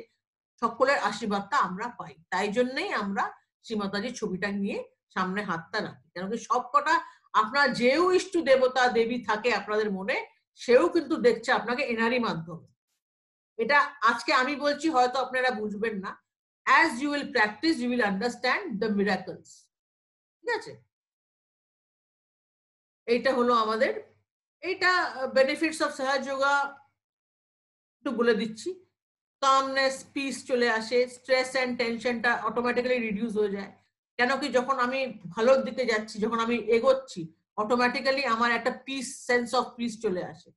সকলের আশীর্বাদটা আমরা পাই। তাই জন্যই আমরা শ্রীমাতাজির ছবিটা নিয়ে সামনে হাতটা রাখি, কেন কি সবকটা আপনার যেও ইষ্ট দেবতা দেবী থাকে আপনাদের মনে, সেও কিন্তু দেখছে আপনাকে এনারই মাধ্যমে। এটা আজকে আমি বলছি, হয়তো আপনারা বুঝবেন না। as you will practice you will understand the miracles। ঠিক আছে, এইটা হলো আমাদের, এইটা বেনিফিটস অফ সহজ যোগা একটু বলে দিচ্ছি। কামনেস, পিস চলে আসে, স্ট্রেস এন্ড টেনশনটা অটোমেটিক্যালি রিডিউস হয়ে যায়। কেন কি যখন আমি ভালোর দিকে যাচ্ছি, যখন আমি এগোচ্ছি, অটোমেটিক্যালি আমার একটা পিস, সেন্স অফ পিস চলে আসে।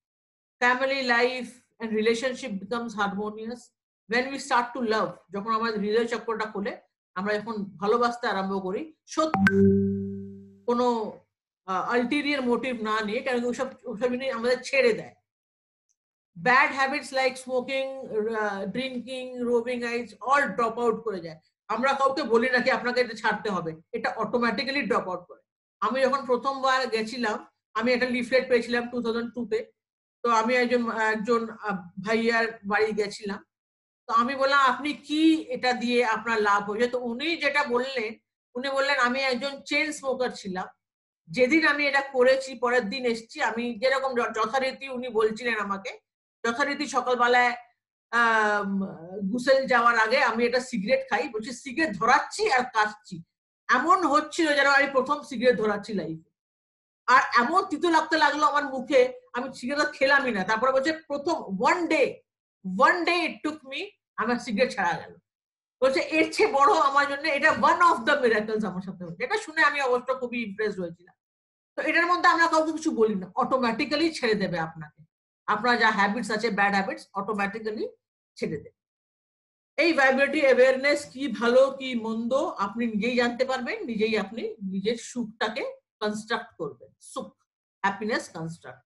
Family life and relationship becomes harmonious when we start to love। যখন আমাদের হৃদয় চক্রটা খুলে আমরা যখন ভালোবাসতে আরম্ভ করি সত্যি কোনো আলটেরিয়ার মোটিভ না নিয়ে, কেন কি ওসব আমাদের ছেড়ে দেয়। Bad habits like smoking, drinking, রোবিং আইজ অল ড্রপ আউট করে যায়। আমরা কাউকে বলি না কি আপনাকে এটা ছাড়তে হবে, এটা অটোমেটিক্যালি ড্রপ আউট করে। আমি যখন প্রথমবার গেছিলাম, আমি একটা লিফলেট পেয়েছিলাম 2002-তে। তো আমি একজন ভাইয়ার বাড়ি গেছিলাম। তো আমি বললাম আপনি কি এটা দিয়ে আপনার লাভ হয়েছে? তো উনি যেটা বললেন, উনি বললেন আমি একজন চেন স্মোকার ছিলাম, যেদিন আমি এটা করেছি পরের দিন এসছি, আমি যেরকম যথারীতি উনি বলছিলেন আমাকে, যথারীতি সকালবেলায় গুসেল যাওয়ার আগে আমি এটা সিগারেট খাই, বলছি সিগারেট ধরাচ্ছি আর কাশছি, এমন হচ্ছিল যেন আমি প্রথম সিগারেট ধরাচ্ছি লাইফে। আর এমন তিতো লাগতে লাগলো আমার মুখে, আমি সিগারেট খেলামই না। তারপরে বলছে প্রথম one day it took me, আমার সিগারেট ছাড়া গেল। বলছে এর চেয়ে বড় আমার জন্য এটা ওয়ান অফ দ্য মিরাকলস আমার সাথে হয়েছে। এটা শুনে আমি অবশ্য খুবই ইমপ্রেস হয়েছিলাম। তো এটার মধ্যে আমরা কাউকে কিছু বলি না, অটোমেটিক্যালি ছেড়ে দেবে আপনাকে। আপনার যা হ্যাবিটস আছে, ব্যাড হ্যাবিটস, অটোমেটিক্যালি ছেড়ে দেবে। এই ভাইব্রেটরি অ্যাওয়ারনেস কি ভালো কি মন্দ আপনি নিজেই জানতে পারবেন, নিজেই আপনি নিজের সুখটাকে কনস্ট্রাক্ট করবেন, সুখ, হ্যাপিনেস কনস্ট্রাক্ট।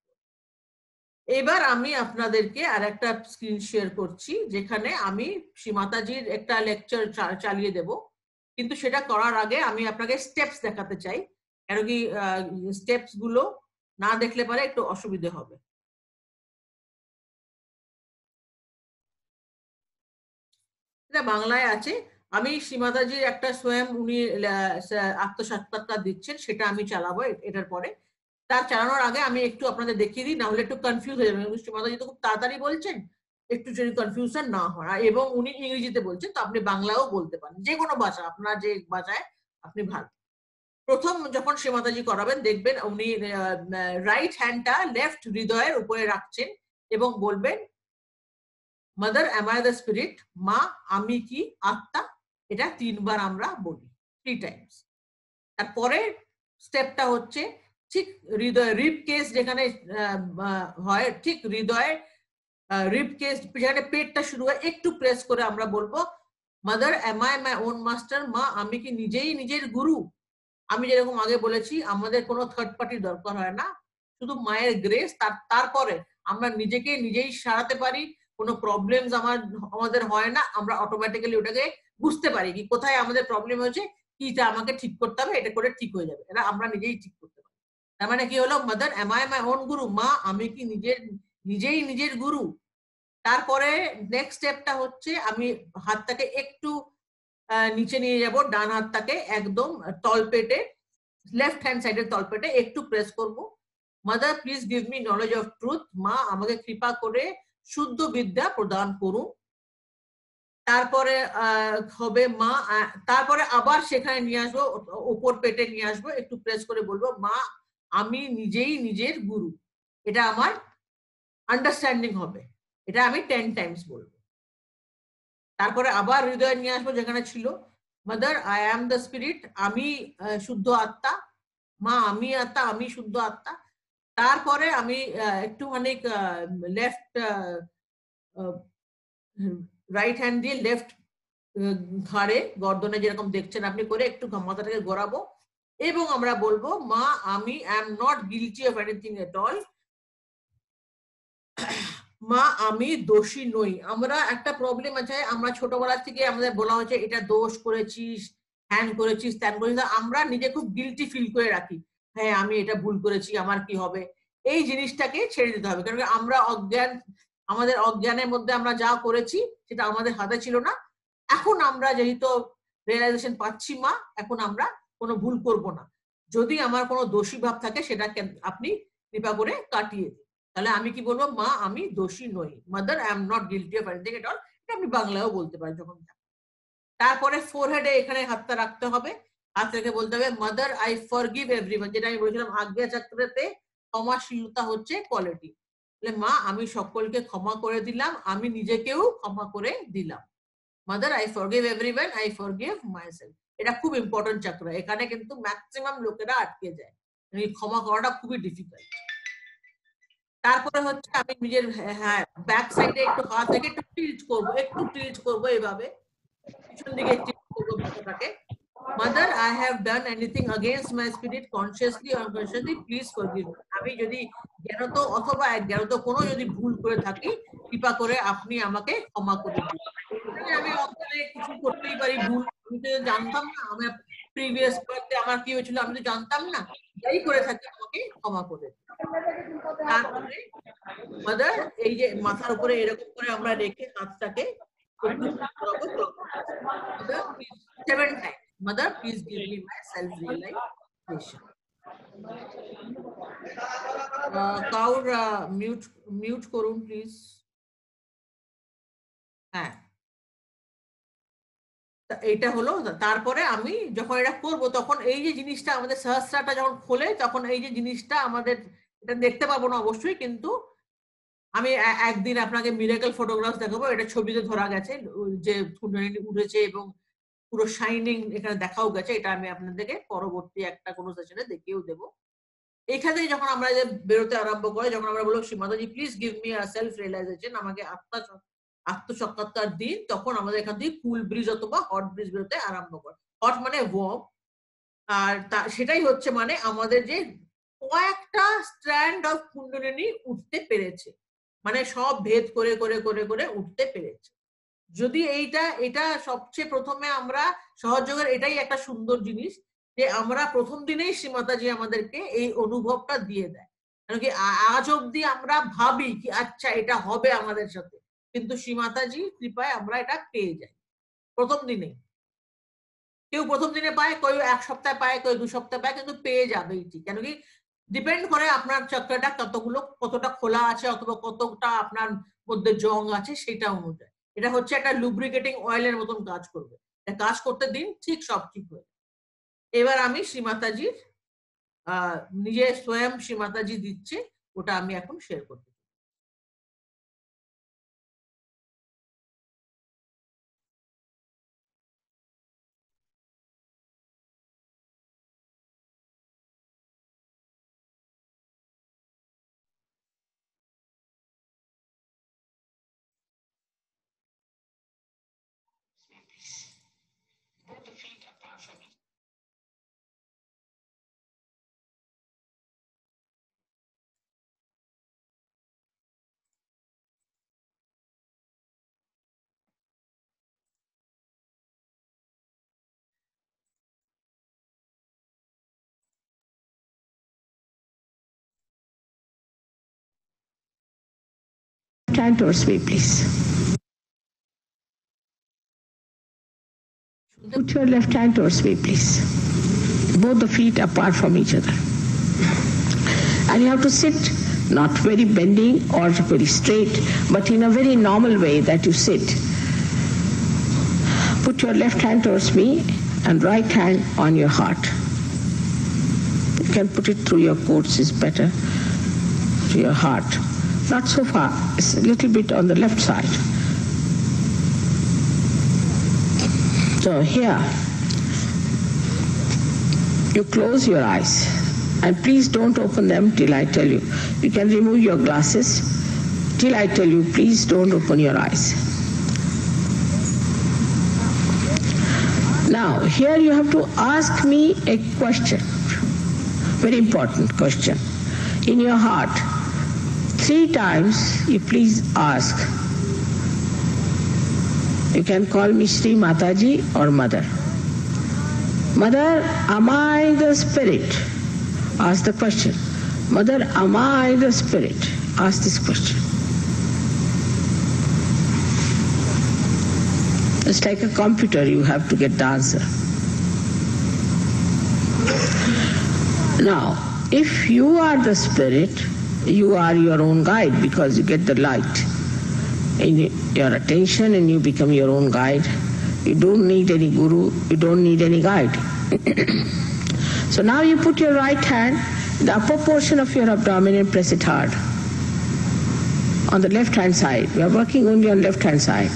এবার আমি আপনাদেরকে আর একটা স্ক্রিন শেয়ার করছি, যেখানে আমি শ্রীমাতাজির একটা লেকচার চালিয়ে দেব, কিন্তু সেটা করার আগে আমি আপনাকে স্টেপস দেখাতে চাই, কেন কি স্টেপস গুলো না দেখলে পরে একটু অসুবিধে হবে। এটা বাংলায় আছে। আমি শ্রীমাতাজির একটা স্বয়ং উনি আত্মসাক্ষাৎকার দিচ্ছেন, সেটা আমি চালাবো এটার পরে। তার চালানোর আগে আমি একটু আপনাদের দেখিয়ে দিই, না হলে একটু কনফিউজ হয়ে যাবে। শ্রীমাতাজি তো খুব তাড়াতাড়ি বলছেন, একটু যদি কনফিউশন না হয়, এবং উনি ইংরেজিতে বলছেন, তো আপনি বাংলাও বলতে পারেন, যে কোনো ভাষা আপনার যে ভাষায় আপনি ভালো। প্রথম যখন শ্রীমাতাজি করাবেন দেখবেন উনি রাইট হ্যান্ডটা লেফট হৃদয়ের উপরে রাখছেন এবং বলবেন mother am I the spirit, মা আমি কি আত্মা, এটা 3 বার আমরা বলি, 3 টাইমস। তারপরে স্টেপটা হচ্ছে ঠিক হৃদয় রিব কেস যেখানে হয়, ঠিক হৃদয়ে রিব কেস যেখানে পেটটা শুরু হয়, একটু প্রেস করে আমরা বলবো mother am I my own master, মা আমি কি নিজেই নিজের গুরু। আমি যেরকম আগে বলেছি আমাদের কোনো থার্ড পার্টি দরকার হয় না, শুধু মায়ের গ্রেস। তারপরে আমরা নিজেকে নিজেই সারাতে পারি, কোনো প্রবলেমস আমাদের হয় না, আমরা অটোমেটিক্যালি ওটাকে বুঝতে পারি কি কোথায় আমাদের প্রবলেম হয়েছে, কিটা আমাকে ঠিক করতে হবে, এটা করে ঠিক হয়ে যাবে, এটা আমরা নিজেই ঠিক করতে পারি। তার মানে কি হলো, mother am I my own guru, মা আমি কি নিজেই নিজের গুরু। তারপরে নেক্সট স্টেপটা হচ্ছে আমি হাতটাকে একটু নিচে নিয়ে যাব, ডান হাতটাকে একদম তলপেটে, লেফট হ্যান্ড সাইডের তলপেটে একটু প্রেস করব। Mother please give me knowledge of truth, মা আমাকে কৃপা করে শুদ্ধ বিদ্যা প্রদান করুন। তারপরে হবে মা, তারপরে আবার সেখানে নিয়ে আসবো, উপর পেটে নিয়ে আসবো, একটু প্রেস করে বলবো মা আমি নিজেই নিজের গুরু। এটা আমার আন্ডারস্ট্যান্ডিং হবে, এটা আমি 10 টাইমস বলবো। তারপরে আবার হৃদয় নিয়ে আসবো যেখানে ছিল, mother I am the spirit, আমি শুদ্ধ আত্মা, মা আমি আত্মা, আমি শুদ্ধ আত্মা। তারপরে আমি একটুখানি লেফট রাইট হ্যান্ড দিয়ে লেফট ঘাড়ে গর্দনে যেরকম দেখছেন আপনি করে একটু মাথাটাকে ঘোরাবো এবং আমরা বলবো মা আমি am not guilty of anything at all. মা আমি দোষী নই। আমরা একটা প্রবলেম আছে, আমরা ছোটবেলা থেকে আমাদের বলা হচ্ছে এটা দোষ করেছিস, হ্যান করেছিস, ত্যান করেছিস, আমরা নিজে খুব গিলটি ফিল করে রাখি, হ্যাঁ আমি এটা ভুল করেছি, আমার কি হবে। এই জিনিসটাকে ছেড়ে দিতে হবে, কারণ আমরা অজ্ঞান, আমাদের অজ্ঞানের মধ্যে আমরা যা করেছি সেটা আমাদের হাতে ছিল না। এখন আমরা যেহেতু রিয়েলাইজেশন পাচ্ছি মা, এখন আমরা কোনো ভুল করব না। যদি আমার কোনো দোষী ভাব থাকে সেটা আপনি কৃপা করে কাটিয়ে দিন। তাহলে আমি কি বলবো, মা আমি দোষী নই, mother I am not guilty of anything at all. এটা আপনি বাংলায়ও বলতে পারেন যখন। তারপরে ফোরহেডে এখানে হাতটা রাখতে হবে, হাত রেখে বলতে হবে মাদার আই ফরগিভ এভরিওয়ান। যেটা আমি বলেছিলাম আজ্ঞা চক্রতে ক্ষমাশীলতা হচ্ছে কোয়ালিটি। তাহলে মা আমি সকলকে ক্ষমা করে দিলাম, আমি নিজেকেও ক্ষমা করে দিলাম। Mother I forgive everyone, I forgive myself. এটা খুব ইম্পর্টেন্ট চক্র, এখানে কিন্তু ম্যাক্সিমাম লোকেরা আটকে যায়, ক্ষমা করাটা খুবই ডিফিকাল্ট। তারপরে হচ্ছে আমি নিজের হ্যাঁ ব্যাক সাইডে একটু হাত রেখে একটু টিল্ট করবো এইভাবে পিছন দিকে টিল্ট করবো মাথাটাকে। Mother I have done anything against my spirit consciously or unconsciously, please forgive me. আমি যদি জ্ঞানত অথবা অজ্ঞানত কোনো যদি ভুল করে থাকি কৃপা করে আপনি আমাকে ক্ষমা করে দিন। আমি অজ্ঞানে কিছু করতেই পারি ভুল, আমি তো জানতাম না, আমার প্রিভিয়াস বার্থডে আমার কি হয়েছিল আমি তো জানতাম না, যাই করে থাকি আমাকে ক্ষমা করে দিন। তারপরে মাদার এই যে মাথার উপরে এরকম করে আমরা রেখে হাতটাকে seven time, mother please give me my self realisation. কাউর মিউট করুন প্লিজ। হ্যাঁ এটা হলো। তারপরে আমি যখন এটা করব তখন এই যে জিনিসটা আমাদের সহস্রাটা যখন খোলে তখন এই যে জিনিসটা আমাদের এটা দেখতে পাবো না অবশ্যই, কিন্তু আমি একদিন আপনাকে মিরাকল ফটোগ্রাফ দেখাবো, এটা ছবিতে ধরা গেছে যে কুণ্ডলিনী উঠেছে এবং পুরো শাইনিং এখানে দেখাও গেছে। এটা আমি আপনাদেরকে পরবর্তী একটা কোনো সেশনে দেখিয়েও দেবো। এখানে যখন আমরা বেরোতে আরম্ভ করে, যখন আমরা বলবো Shri Mataji please give me a self realization, আমাকে আত্মসাক্ষাৎকার দিন, তখন আমাদের এখান থেকে কুল ব্রিজ অথবা হট ব্রিজ বেরোতে আরম্ভ করে। হট মানে ওয়ার্ম, আর সেটাই হচ্ছে মানে আমাদের যে কয়েকটা স্ট্র্যান্ড অফ কুণ্ডলিনী উঠতে পেরেছে, মানে সব ভেদ করে করে করে করে উঠতে পেরেছে। যদি এটা সবচেয়ে প্রথমে আমরা সহযোগের, এটাই একটা সুন্দর জিনিস যে আমরা প্রথম দিনেই শ্রীমাতাজি আমাদেরকে এই অনুভবটা দিয়ে দেয়। কারণ কি আজ অব্দি আমরা ভাবি কি আচ্ছা এটা হবে আমাদের সাথে, কিন্তু শ্রীমাতাজি কৃপায় আমরা এটা পেয়ে যাই প্রথম দিনেই। কেউ প্রথম দিনে পায়, কেউ এক সপ্তাহে পায়, কেউ 2 সপ্তাহ পায়, কিন্তু পেয়ে যাবে এটি। কেন কি ডিপেন্ড করে আপনার চক্রটা কতটা খোলা আছে অথবা কতটা আপনার মধ্যে জং আছে সেটা অনুযায়ী। এটা হচ্ছে একটা লুব্রিকেটিং অয়েলের মতন কাজ করবে, এটা কাজ করতে দিন, ঠিক সব ঠিক হয়ে। এবার আমি শ্রীমাতাজির নিজে স্বয়ং শ্রীমাতাজি দিচ্ছে, ওটা আমি এখন শেয়ার করতে। Hand towards me, please. Put your left hand towards me, please. Both the feet apart from each other. And you have to sit not very bending or very straight, but in a very normal way that you sit. Put your left hand towards me and right hand on your heart. You can put it through your coats, is better, to your heart. Not so far, it's a little bit on the left side. So here, you close your eyes And please don't open them till I tell you. You can remove your glasses till I tell you. Please don't open your eyes. Now, here you have to ask me a question, very important question. In your heart, 3 times you please ask. You can call me Shri Mataji or Mother. Mother, am I the spirit? Ask the question. Mother, am I the spirit? Ask this question. It's like a computer, you have to get the answer. Now, if you are the spirit, you are your own guide because you get the light in your attention and you become your own guide. You don't need any guru, you don't need any guide. So now you put your right hand in the upper portion of your abdomen and press it hard. On the left hand side. We are working only on left hand side.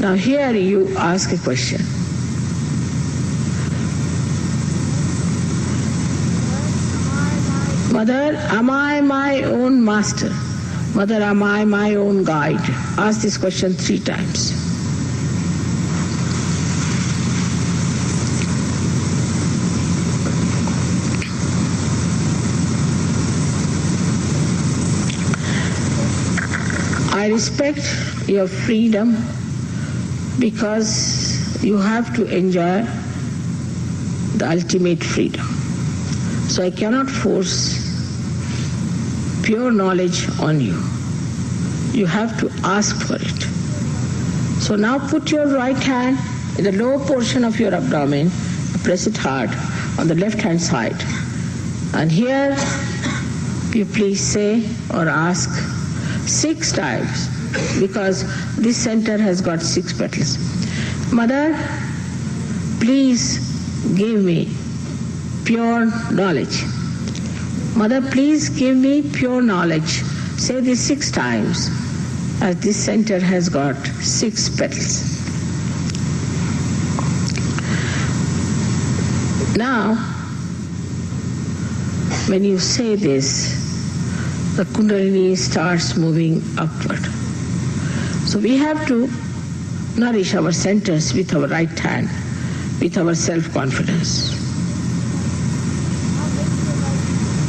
Now here you ask a question. Mother, am I my own master? Mother, am I my own guide? Ask this question 3 times. I respect your freedom because you have to enjoy the ultimate freedom. So I cannot force pure knowledge on you. You have to ask for it. So now put your right hand in the lower portion of your abdomen, press it hard on the left hand side. And here you please say or ask 6 times, because this center has got 6 petals. Mother, please give me pure knowledge. Mother, please give me pure knowledge. Say this 6 times, as this center has got 6 petals. Now, when you say this, the Kundalini starts moving upward. So we have to nourish our centers with our right hand, with our self-confidence.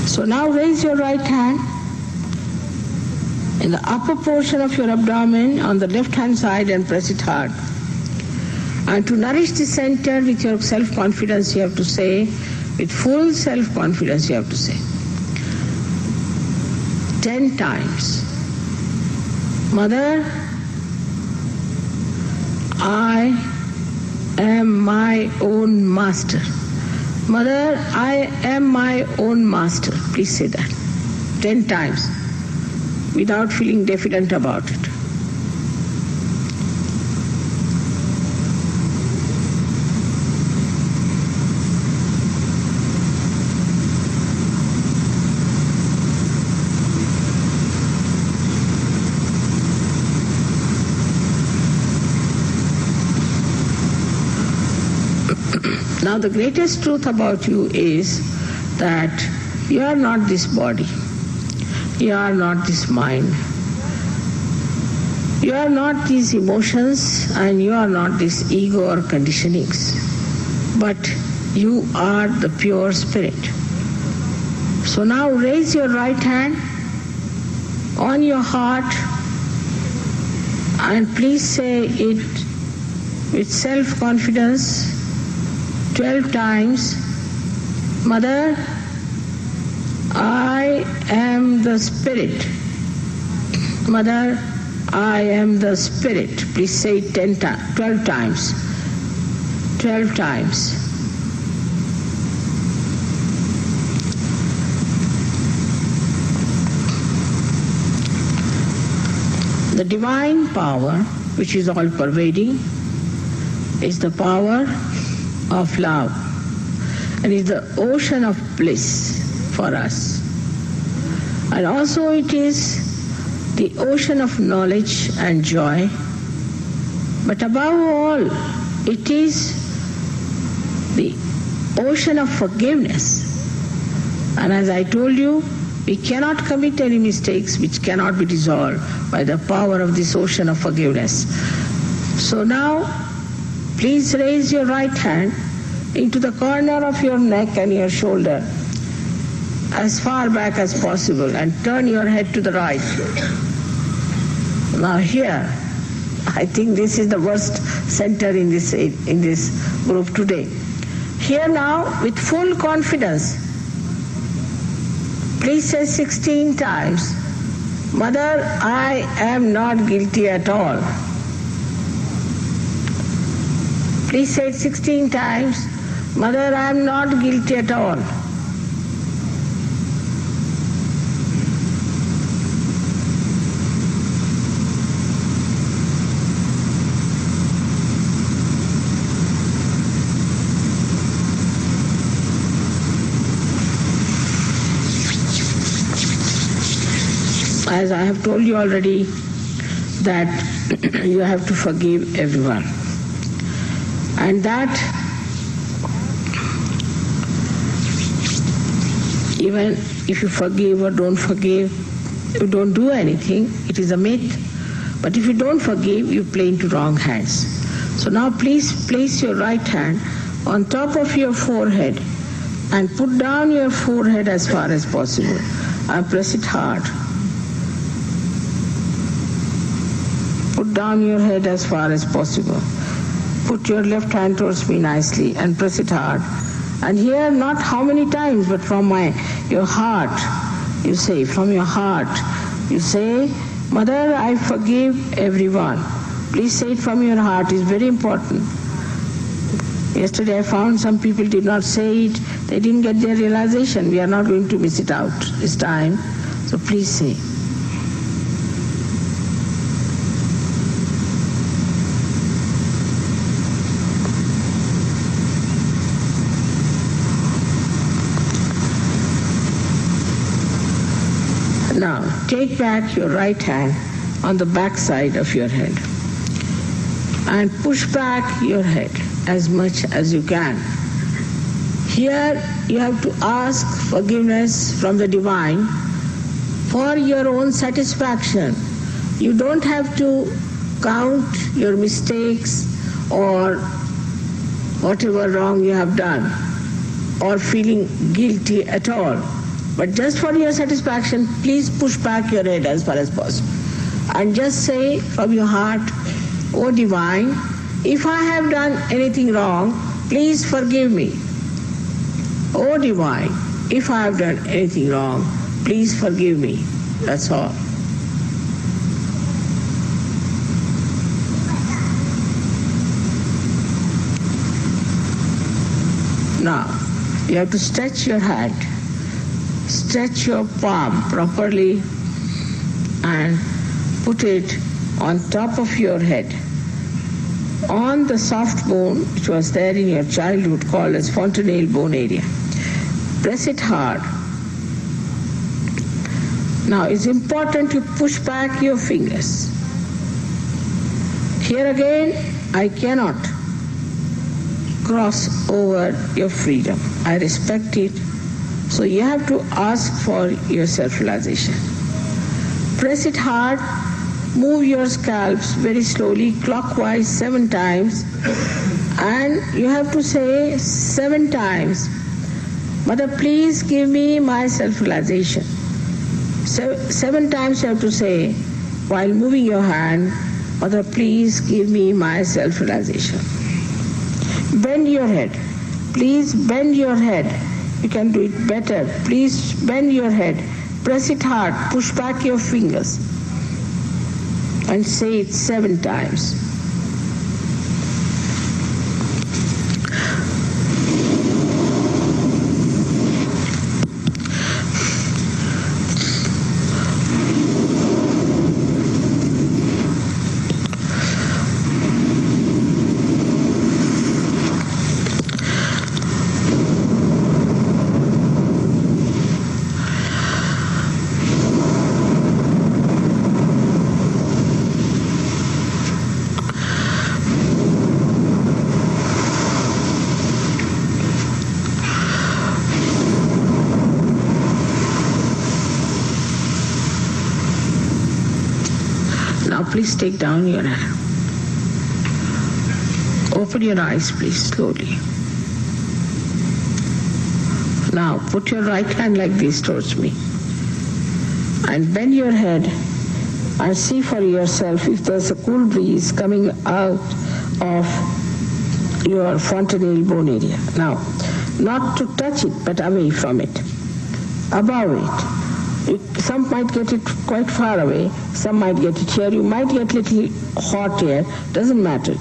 So now raise your right hand in the upper portion of your abdomen on the left-hand side and press it hard. And to nourish the center with your self-confidence, you have to say, with full self-confidence, you have to say 10 times. Mother, I am my own master. Mother, I am my own master. Please say that 10 times without feeling diffident about it. Now the greatest truth about you is that you are not this body, you are not this mind, you are not these emotions, and you are not this ego or conditionings, but you are the pure spirit. So now raise your right hand on your heart and please say it with self-confidence 12 times. Mother, I am the spirit. Mother, I am the spirit. Please say it 12 times. 12 times. The divine power, which is all pervading, is the power of love, and is the ocean of bliss for us. And also it is the ocean of knowledge and joy, but above all, it is the ocean of forgiveness, And as I told you, we cannot commit any mistakes which cannot be dissolved by the power of this ocean of forgiveness. So now, please raise your right hand into the corner of your neck and your shoulder as far back as possible and turn your head to the right. Now here, I think this is the worst center in this group today. Here now, with full confidence, please say 16 times, Mother, I am not guilty at all. Please say it 16 times, Mother, I am not guilty at all. As I have told you already, that you have to forgive everyone. And that even if you forgive or don't forgive, you don't do anything, it is a myth. But if you don't forgive, you play into wrong hands. So now please place your right hand on top of your forehead and put down your forehead as far as possible and press it hard. Put down your head as far as possible. Put your left hand towards me nicely and press it hard. And here, not how many times, but from your heart, you say, from your heart, you say, Mother, I forgive everyone. Please say it from your heart, it's very important. Yesterday I found some people did not say it, they didn't get their realization. We are not going to miss it out this time. So please say. Now, take back your right hand on the back side of your head and push back your head as much as you can. Here, you have to ask forgiveness from the Divine for your own satisfaction. You don't have to count your mistakes or whatever wrong you have done or feeling guilty at all. But just for your satisfaction, please push back your head as far as possible. And just say from your heart, O Divine, if I have done anything wrong, please forgive me. O Divine, if I have done anything wrong, please forgive me. That's all. Now, you have to stretch your hand. Stretch your palm properly and put it on top of your head, on the soft bone which was there in your childhood called as fontanelle bone area. Press it hard. Now it's important to push back your fingers. Here again, I cannot cross over your freedom. I respect it. So you have to ask for your self-realization. Press it hard, move your scalps very slowly, clockwise 7 times, and you have to say 7 times, Mother, please give me my self-realization. 7 times you have to say, while moving your hand, Mother, please give me my self-realization. Bend your head. Please bend your head. You can do it better. Please bend your head. Press it hard. Push back your fingers. And say it 7 times. please take down your hand. Open your eyes, please, slowly. Now, put your right hand like this towards me. And bend your head and see for yourself if there's a cool breeze coming out of your fontanelle bone area. Now, not to touch it, but away from it, above it. Some might get it quite far away, some might get it here, you might get little hot air, doesn't matter.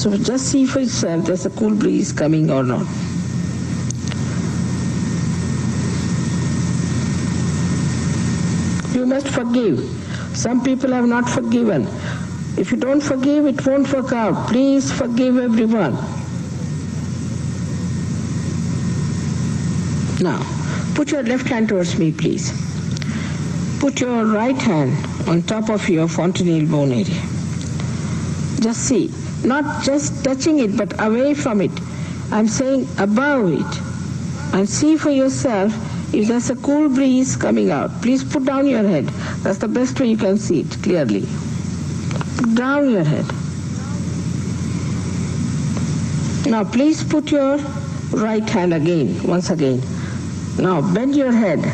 So just see for yourself there's a cool breeze coming or not. You must forgive. Some people have not forgiven. If you don't forgive, it won't work out. Please forgive everyone. Now, put your left hand towards me, please. Put your right hand on top of your fontanelle bone area. Just see, not just touching it, but away from it. I'm saying above it. And see for yourself if there's a cool breeze coming out. Please put down your head. That's the best way you can see it clearly. Put down your head. Now please put your right hand again, once again. Now bend your head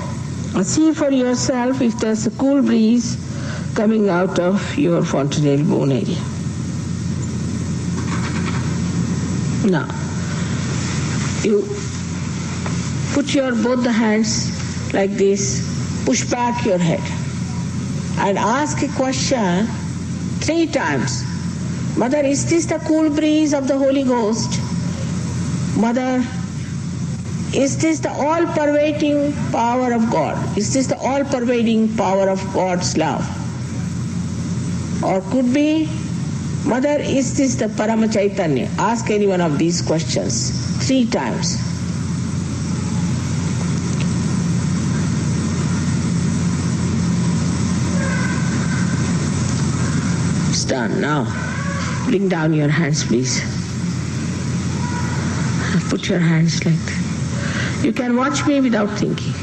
and see for yourself if there's a cool breeze coming out of your fontanelle bone area. Now, you put your both the hands like this, push back your head and ask a question 3 times. Mother, is this the cool breeze of the Holy Ghost? Mother, is this the all-pervading power of God? Is this the all-pervading power of God's love? Or could be, Mother, is this the Parama Chaitanya? Ask any one of these questions 3 times. It's done. Now, bring down your hands, please. Put your hands like that. You can watch me without thinking.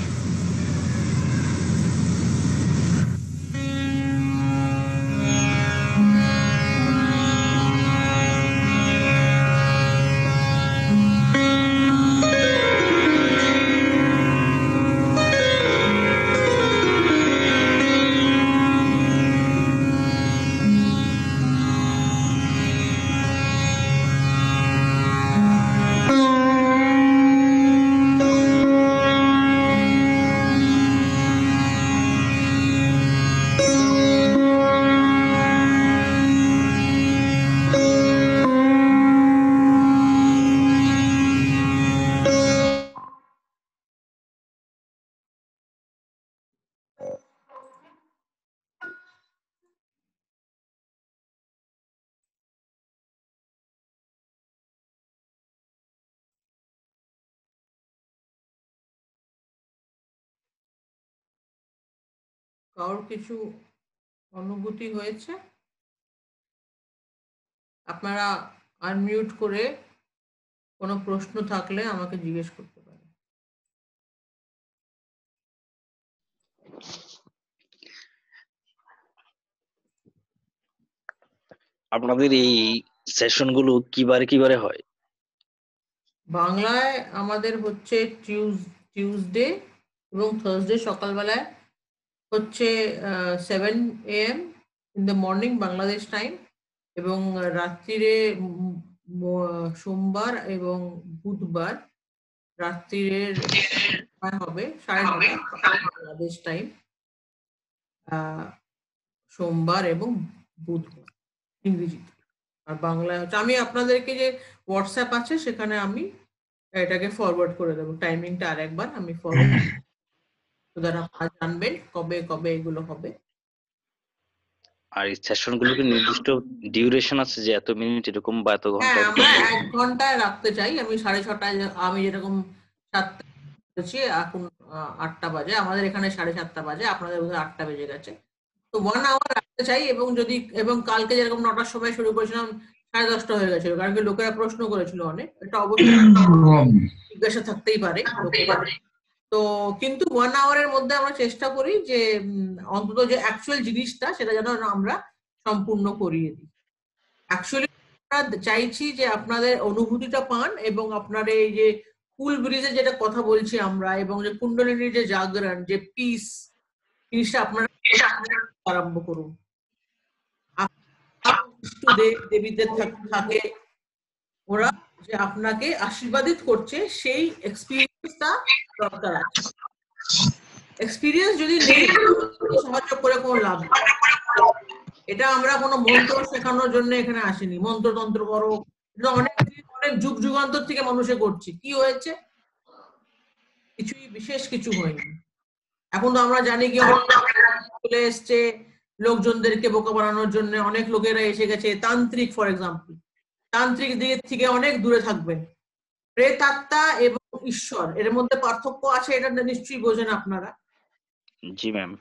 কারোর কিছু অনুভূতি হয়েছে? আপনারা unmute করে কোনো প্রশ্ন থাকলে আমাকে জিজ্ঞেস করতে পারেন। আপনাদের এই সেশনগুলো কিবারে হয়? বাংলায় আমাদের হচ্ছে টিউসডে এবং থার্সডে সকালবেলায় হচ্ছে 7 AM in the morning Bangladesh time, এবং রাত্রিরে সোমবার এবং বুধবার রাত্রিরের হবে 9:30 বাংলাদেশ টাইম, সোমবার এবং বুধবার ইংরেজিতে। আর বাংলা হচ্ছে, আমি আপনাদেরকে যে হোয়াটসঅ্যাপ আছে সেখানে আমি এটাকে ফরওয়ার্ড করে দেবো, টাইমিংটা আরেকবার আমি ফরওয়ার্ড, আপনারা জানবেন কবে কবে এগুলো হবে। আর এই সেশনগুলো কি নির্দিষ্ট ডিউরেশন আছে যে এত মিনিট এরকম বা এত ঘন্টা? হ্যাঁ, আমরা 1 ঘন্টায় রাখতে চাই। আমি 6:30টায়, আমি যেরকম 7টায় বলেছি, এখন 8টা বাজে, আমাদের এখানে 7:30 বাজে, আপনাদের বোধহয় 8টা বেজে গেছে। তো 1 আওয়ার রাখতে চাই, এবং কালকে যেরকম 9টার সময় শুরু করেছিলাম 10:30 হয়ে গেছিল, কারণ কি লোকেরা প্রশ্ন করেছিল অনেক, এটা অবশ্যই জিজ্ঞাসা থাকতেই পারে লোকেরা। তো কিন্তু 1 আওয়ারের মধ্যে আমরা চেষ্টা করি যে অন্তত যে অ্যাকচুয়াল জিনিসটা সেটা যেন আমরা সম্পূর্ণ করিয়ে দিই। অ্যাকচুয়ালি আমরা চাইছি যে আপনাদের অনুভূতিটা পান এবং আপনার এই যে কুল ব্রিজে যেটা কথা বলছি আমরা এবং যে কুণ্ডলিনীর যে জাগরণ, যে পিস জিনিসটা আপনারা আরম্ভ করুন। দেবীদের থাকে, ওরা যে আপনাকে আশীর্বাদিত করছে সেই এক্সপিরিয়েন্সটা দরকার আছে। এক্সপিরিয়েন্স যদি নেই, সাহায্য করে কোনো লাভ নেই। এটা আমরা কোনো মন্ত্র শেখানোর জন্য এখানে আসিনি, মন্ত্রতন্ত্র করো, অনেক অনেক যুগ যুগান্তর থেকে মানুষে করছি। কি হয়েছে? কিছুই বিশেষ কিছু হয়নি। এখন তো আমরা জানি কি চলে এসছে লোকজনদেরকে বোকা বানানোর জন্য, অনেক লোকেরা এসে গেছে। তান্ত্রিক ফর এক্সাম্পল, তান্ত্রিক দিক থেকে অনেক দূরে থাকবেন। প্রেতাত্মা এবং ঈশ্বর এর মধ্যে পার্থক্য আছে, এটা নিশ্চয়ই বোঝেন আপনারা। জি ম্যাম।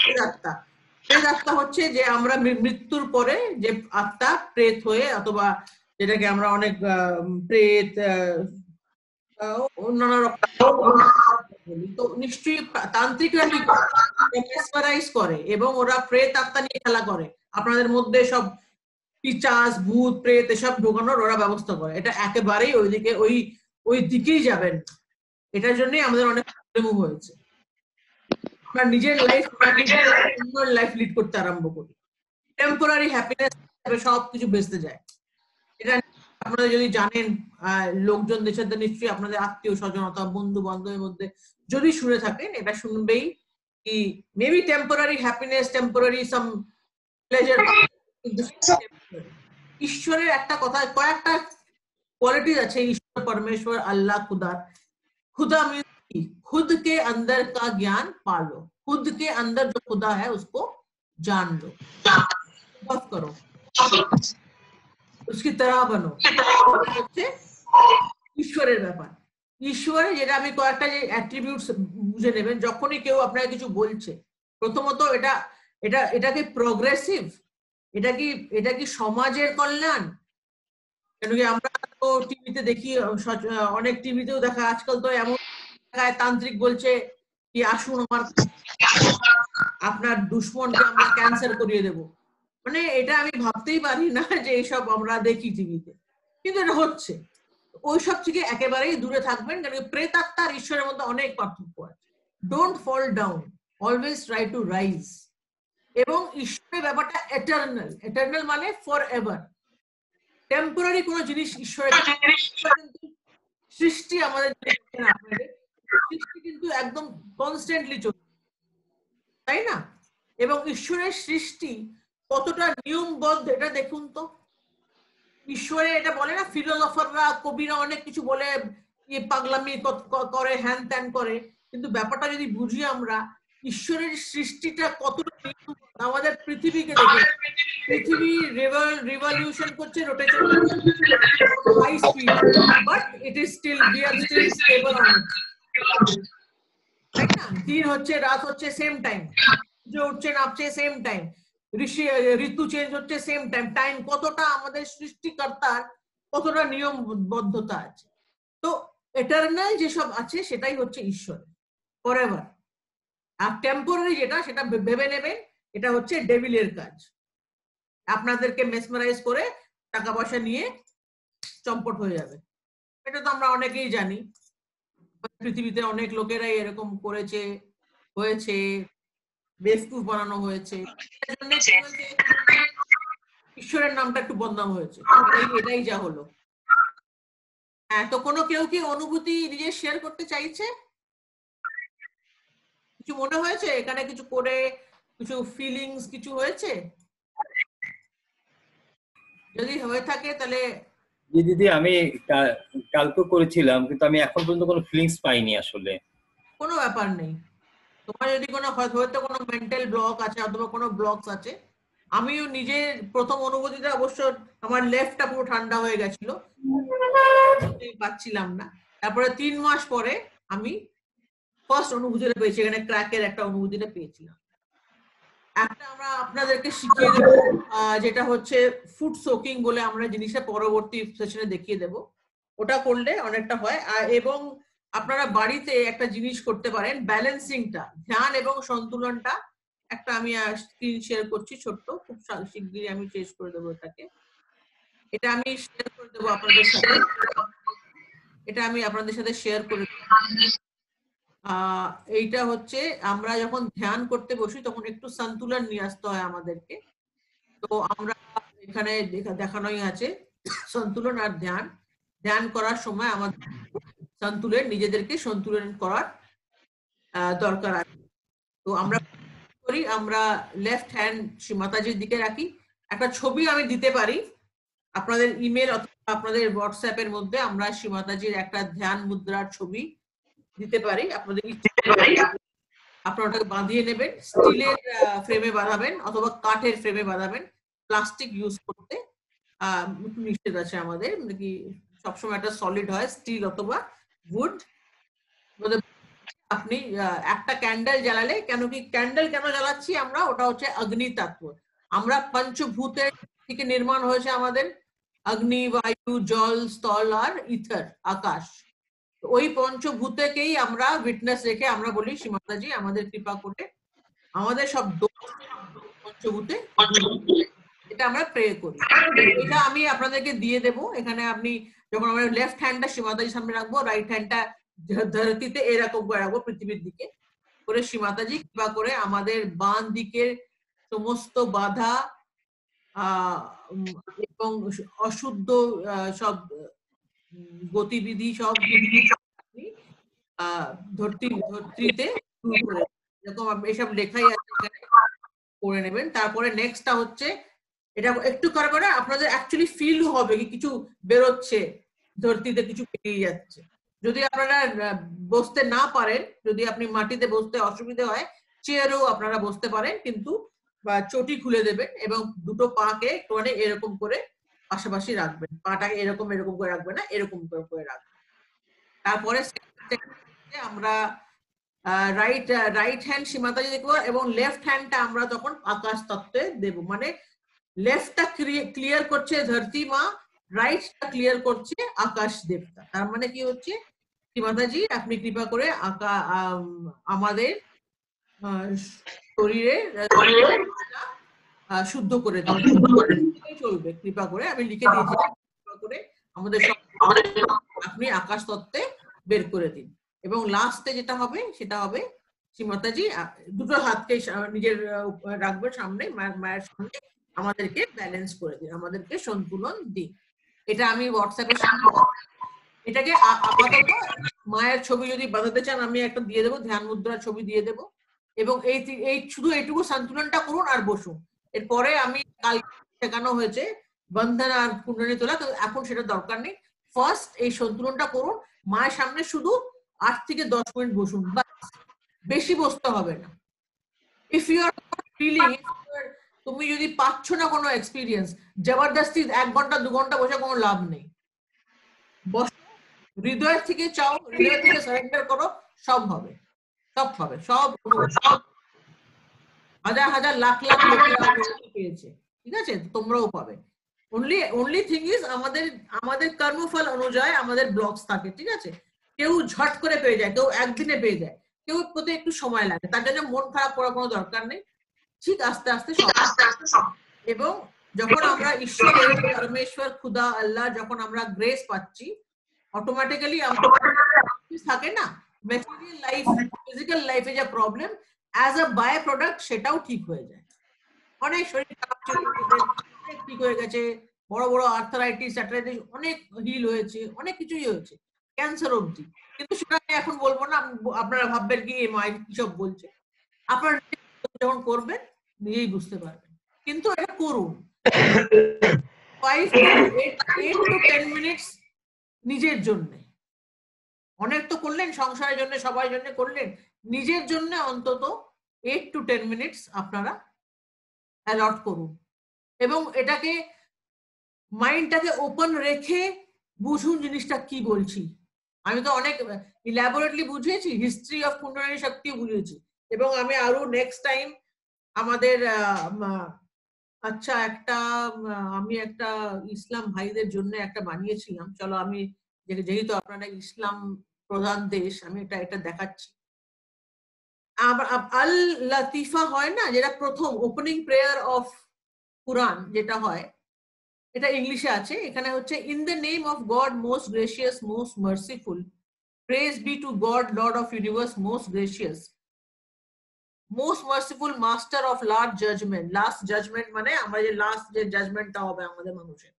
প্রেতাত্মা, প্রেতাত্মা হচ্ছে যে আমরা মৃত্যুর পরে যে আত্মা প্রেত হয়ে, অথবা যেটাকে আমরা অনেক প্রেত অন্যান্য রকম, তো নিশ্চয়ই তান্ত্রিকরা মেসমারাইজ করে এবং ওরা প্রেত আত্মা নিয়ে খেলা করে। আপনাদের মধ্যে সব পিচাস, ভূত, প্রেত এসব ঢোকানোর ওরা ব্যবস্থা করে। এটা একেবারেই ওইদিকে ওই দিকেই যাবেন। এটার জন্যই আমাদের অনেক প্রবলেম হয়েছে। আমরা নিজের লাইফ লিড করতে আরম্ভ করি, টেম্পোরারি হ্যাপিনেস সবকিছু বেঁচতে যায়। এটা আপনারা যদি জানেন, লোকজনদের সাথে নিশ্চয়ই আপনাদের আত্মীয় স্বজন অথবা বন্ধু বান্ধবের মধ্যে যদি শুনে থাকেন, এটা শুনবেই কি মেবি টেম্পোরারি হ্যাপিনেস, টেম্পোরারি সাম প্লেজার। ঈশ্বরের একটা কথা, কয়েকটা क्वालिटीज আছে ईश्वर परमेश्वर अल्लाह खुदा। खुदा मीन्स खुद के अंदर का ज्ञान पालो, खुद के अंदर जो खुदा है उसको जान लो, करो, उसकी तरह बनो। হচ্ছে ঈশ্বরের ব্যাপার। ঈশ্বরের যেটা আমি কয়েকটা যে অ্যাট্রিবিউটস বুঝে নেবেন যখনই কেউ আপনাকে কিছু বলছে। প্রথমত এটাকে প্রোগ্রেসিভ, এটা কি সমাজের কল্যাণ? কেন কি আমরা তো টিভিতে দেখি, অনেক টিভিতেও দেখা, আজকাল তো এমন তান্ত্রিক বলছে কি আসুন আপনার দুশ্মনকে আমরা ক্যান্সার করিয়ে দেব। মানে এটা আমি ভাবতেই পারি না যে এইসব আমরা দেখি টিভিতে, কিন্তু এটা হচ্ছে। ওইসব থেকে একেবারেই দূরে থাকবেন, কারণ প্রেতাত্মা আর ঈশ্বরের মধ্যে অনেক পার্থক্য আছে। Don't fall down, always try to rise. এবং ঈশ্বরের ব্যাপারটা এটার্নাল, এটার্নাল মানে ফর এভার। টেম্পোরারি কোন জিনিস ঈশ্বরের সৃষ্টি, আমাদের সৃষ্টি কিন্তু একদম কনস্ট্যান্টলি চলছে, তাই না? এবং ঈশ্বরের সৃষ্টি কতটা নিয়মবদ্ধ এটা দেখুন তো। ঈশ্বরে এটা বলে না, ফিলোসফাররা, কবিরা অনেক কিছু বলে, পাগলামি করে, হ্যান ত্যান করে, কিন্তু ব্যাপারটা যদি বুঝি আমরা, ঈশ্বরের সৃষ্টিটা কতটা, আমাদের পৃথিবীকে দেখে, পৃথিবী রিভলিউশন করছে, rotation high speed, but it is still, we are still stable on it, তাই না? দিন হচ্ছে, রাত হচ্ছে সেম টাইম, সূর্য উঠছে নামছে সেম টাইম, ঋতু চেঞ্জ হচ্ছে সেম টাইম। টাইম কতটা আমাদের সৃষ্টিকর্তার কতটা নিয়মবদ্ধতা আছে। তো এটারনাল যেসব আছে সেটাই হচ্ছে ঈশ্বর, ফরএভার। আর টেম্পোরারি যেটা, সেটা ভেবে নেবেন এটা হচ্ছে ডেভিলের কাজ, আপনাদেরকে মেসমারাইজ করে টাকা পয়সা নিয়ে চম্পট হয়ে যাবে। এটা তো আমরা অনেকেই জানি, পৃথিবীতে অনেক লোকেরাই এরকম করেছে, হয়েছে, বেস্কুফ বানানো হয়েছে, ঈশ্বরের নামটা একটু বদনাম হয়েছে, এটাই যা হলো। হ্যাঁ, তো কোনো কেউ কি অনুভূতি নিজে শেয়ার করতে চাইছে? কিছু মনে হয়েছে এখানে, কিছু করে কিছু ফিলিংস কিছু হয়েছে? যদি হয়ে থাকে তাহলে। দিদি, আমি কালকে করেছিলাম, কিন্তু আমি এখন পর্যন্ত কোনো ফিলিংস পাইনি আসলে। কোনো ব্যাপার নেই, তোমার যদি কোনো হয়তো কোনো মেন্টাল ব্লক আছে অথবা কোনো ব্লকস আছে। আমিও নিজের প্রথম অনুভূতিটা অবশ্য আমার লেফটটা পুরো ঠান্ডা হয়ে গেছিল, পাচ্ছিলাম না। তারপরে 3 মাস পরে আমি ফার্স্ট অনুভূতিটা পেয়েছি, এখানে ক্র্যাকের একটা অনুভূতিটা পেয়েছিলাম। একটা আমরা আপনাদেরকে শিখিয়ে দেবো, যেটা হচ্ছে ফুড সোকিং বলে, আমরা জিনিসটা পরবর্তী সেশনে দেখিয়ে দেব। ওটা করলে অনেকটা হয়। এবং আপনারা বাড়িতে একটা জিনিস করতে পারেন, ব্যালেন্সিংটা, ধ্যান এবং সন্তুলনটা একটা আমি স্ক্রিন শেয়ার করছি ছোট্ট, খুব শিগগিরই আমি শেষ করে দেবো এটাকে। এটা আমি শেয়ার করে দেবো আপনাদের সাথে, এটা আমি আপনাদের সাথে শেয়ার করে এইটা হচ্ছে আমরা যখন ধ্যান করতে বসি তখন একটু সন্তুলন নিয়ে আসতে হয় আমাদেরকে। তো আমরা এখানে দেখানোই আছে সন্তুলন আর ধ্যান। ধ্যান করার সময় আমাদের সন্তুলন, নিজেদেরকে সন্তুলন করার দরকার আছে। তো আমরা করি, আমরা লেফট হ্যান্ড মাতাজির দিকে রাখি। একটা ছবি আমি দিতে পারি আপনাদের ইমেল অথবা আপনাদের হোয়াটসঅ্যাপ এর মধ্যে, আমরা শ্রীমাতাজির একটা ধ্যান মুদ্রার ছবি দিতে পারি। আপনাদের আপনারা ওটাকে বাঁধিয়ে নেবেন, স্টিলের ফ্রেমে বাঁধাবেন অথবা কাঠের ফ্রেমে বাঁধাবেন। প্লাস্টিক ইউজ করতে নিষেধ আছে আমাদের, নাকি সবসময় একটা সলিড হয়, স্টিল অথবা উড। আপনি একটা ক্যান্ডেল জ্বালালে, কেন কি ক্যান্ডেল কেন জ্বালাচ্ছি আমরা, ওটা হচ্ছে অগ্নি তত্ত্ব। আমরা পঞ্চভূতের থেকে নির্মাণ হয়েছে আমাদের, অগ্নি, বায়ু, জল, স্থল আর ইথার, আকাশ। ওই পঞ্চভূতেকেই আমরা উইটনেস রেখে আমরা বলি শ্রীমাতাজি আমাদের কৃপা করে আমাদের সব দোষ পঞ্চভূতে, এটা আমরা প্রে করি। এটা আমি আপনাদেরকে দিয়ে দেব। এখানে আপনি যখন আমরা লেফট হ্যান্ডটা শ্রীমাতাজির সামনে রাখবো, রাইট হ্যান্ডটা ধরতিতে এরকম করে রাখবো, পৃথিবীর দিকে করে, শ্রীমাতাজি কৃপা করে আমাদের বাম দিকের সমস্ত বাধা এবং অশুদ্ধ সব গতিবিধি সব ধরতিতে শুরু করে, এরকম এসব লেখাই আছে এখানে, করে নেবেন। তারপরে নেক্সটটা হচ্ছে, এটা একটু করে করে আপনাদের অ্যাকচুয়ালি ফিল হবে কি কিছু বেরোচ্ছে, ধরতিতে কিছু বেরিয়ে যাচ্ছে। যদি আপনারা বসতে না পারেন, যদি আপনি মাটিতে বসতে অসুবিধা হয়, চেয়ারেও আপনারা বসতে পারেন, কিন্তু চটি খুলে দেবেন এবং দুটো পাকে একটুখানি এরকম করে পাশাপাশি রাখবেন, পাটাকে এরকম এরকম করে রাখবেন না, এরকম করে রাখবেন। তারপরে আমরা রাইট হ্যান্ড শ্রীমাতাজি দেখবো এবং লেফট হ্যান্ডটা আমরা তখন আকাশ তত্ত্বে দেব। মানে লেফটটা ক্লিয়ার করছে ধরতি মা, রাইটটা ক্লিয়ার করছে আকাশ দেবতা। তার মানে কি হচ্ছে, শ্রীমাতাজি আপনি কৃপা করে আমাদের শরীরে শুদ্ধ করে দিন, চলবে কৃপা করে। আমি লিখে দিয়েছি, কৃপা করে আমাদের আপনি আকাশ তত্ত্বে বের করে দিন। এবং লাস্টে যেটা হবে সেটা হবে, শ্রীমাতাজি দুটো হাতকে নিজের রাখবে সামনে, মায়ের সামনে, আমাদেরকে ব্যালেন্স করে দিন, আমাদেরকে সন্তুলন দিন। এটা আমি হোয়াটসঅ্যাপে এটাকে আপাতত মায়ের ছবি যদি বাঁধাতে চান আমি একটা দিয়ে দেবো, ধ্যান মুদ্রার ছবি দিয়ে দেবো। এবং এই শুধু এইটুকু সন্তুলনটা করুন আর বসুন। এরপরে আমি কাল শেখানো হয়েছে বন্ধন আর কুণ্ডলী তোলা, তো এখন সেটা দরকার নেই। ফার্স্ট এই সন্তুলনটা করুন, মায়ের সামনে শুধু 8 থেকে 10 মিনিট বসুন, বেশি বসতে হবে না। ইফ ইউ আর ফিলিং, তুমি যদি পাচ্ছ না কোনো এক্সপিরিয়েন্স, জবরদস্তি 1 ঘন্টা 2 ঘন্টা বসে কোনো লাভ নেই। বসো, হৃদয় থেকে চাও, হৃদয় থেকে সারেন্ডার করো, সব হবে, সব হবে, সব হাজার হাজার লাখ লাখ লোকেরা পেয়েছে, ঠিক আছে, তোমরাও পাবে। অনলি থিং ইজ আমাদের কর্মফল অনুযায়ী আমাদের ব্লকস থাকে, ঠিক আছে। কেউ ঝট করে পেয়ে যায়, কেউ একদিনে পেয়ে যায়, কেউ প্রতি একটু সময় লাগে। তার জন্য মন খারাপ করার কোনো দরকার নেই, ঠিক আস্তে আস্তে সব। এবং যখন আমরা ঈশ্বরের, পরমেশ্বর, খুদা, আল্লাহ, যখন আমরা গ্রেস পাচ্ছি, অটোমেটিক্যালি থাকে না ম্যাটেরিয়াল লাইফ, ফিজিক্যাল লাইফে যা problem, as a by product সেটাও ঠিক হয়ে যায়। অনেক শরীর খারাপ ছিল, অনেক ঠিক হয়ে গেছে, বড় বড় আর্থারাইটিস, অনেক হিল হয়েছে, অনেক কিছুই হয়েছে, ক্যান্সার অবধি। কিন্তু সেটা আমি এখন বলবো না, আপনারা ভাববেন কি এই মায়ের কি সব বলছে। আপনারা যখন করবেন নিজেই বুঝতে পারবেন, কিন্তু এটা করুন 5 to 10 মিনিটস নিজের জন্য। অনেক তো করলেন সংসারের জন্য, সবার জন্য করলেন, নিজের জন্য অন্তত 8 to 10 মিনিটস আপনারা অ্যালট করুন। এবং এটাকে মাইন্ডটাকে ওপেন রেখে বুঝুন জিনিসটা কি বলছি। আমি তো অনেক ইলাবোরেটলি বুঝিয়েছি, হিস্ট্রি অফ কুণ্ডলিনী শক্তি বুঝিয়েছি। এবং আমি আরো নেক্সট টাইম আমাদের আচ্ছা আমি একটা ইসলাম ভাইদের জন্য একটা বানিয়েছিলাম, চলো আমি যেহেতু আপনারা ইসলাম প্রধান দেশ, আমি এটা দেখাচ্ছি। আল লাতিফা হয় না, যেটা প্রথম ওপেনিং প্রেয়ার অফ কুরআন যেটা হয়, এটা ইংলিশে আছে, এখানে হচ্ছে in the name of God most gracious most merciful, praise be to God Lord of universe most gracious most merciful master of last judgment মানে আমরা যে লাস্ট যে জাজমেন্টটা হবে আমাদের মানুষের,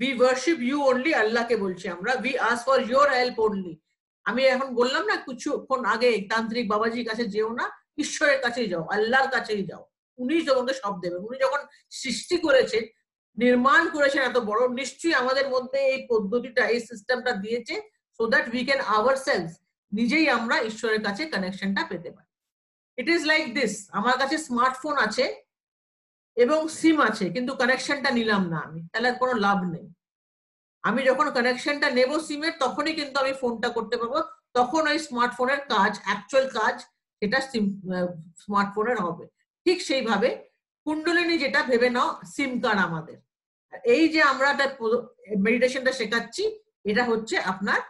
we worship you only, আল্লাহকে বলছি আমরা, we ask for your help only। আমি এখন বললাম না কিছুক্ষণ আগে, তান্ত্রিক বাবাজির কাছে যেও না, ঈশ্বরের কাছেই যাও, আল্লাহর কাছেই যাও, উনি তোমাকে সব দেবেন। উনি যখন সৃষ্টি করেছেন, নির্মাণ করেছেন এত বড়, নিশ্চয়ই আমাদের মধ্যে এই পদ্ধতিটা, এই সিস্টেমটা দিয়েছে, so that we can ourselves, নিজেই আমরা ঈশ্বরের কাছে কানেকশনটা পেতে পারি। ইট ইজ লাইক দিস, আমার কাছে স্মার্টফোন আছে এবং সিম আছে, কিন্তু কানেকশনটা নিলাম না আমি, তাহলে আর কোনো লাভ নেই। আমি যখন কানেকশনটা নেব সিমের, তখনই কিন্তু আমি ফোনটা করতে পারবো, তখন ওই স্মার্টফোনের কাজ, অ্যাকচুয়াল কাজ, সেটা স্মার্টফোনের হবে। ঠিক সেইভাবে কুণ্ডলিনী যেটা ভেবে নাও সিম কার্ড আমাদের। এই যে আমরা মেডিটেশনটা শেখাচ্ছি, এটা হচ্ছে আপনার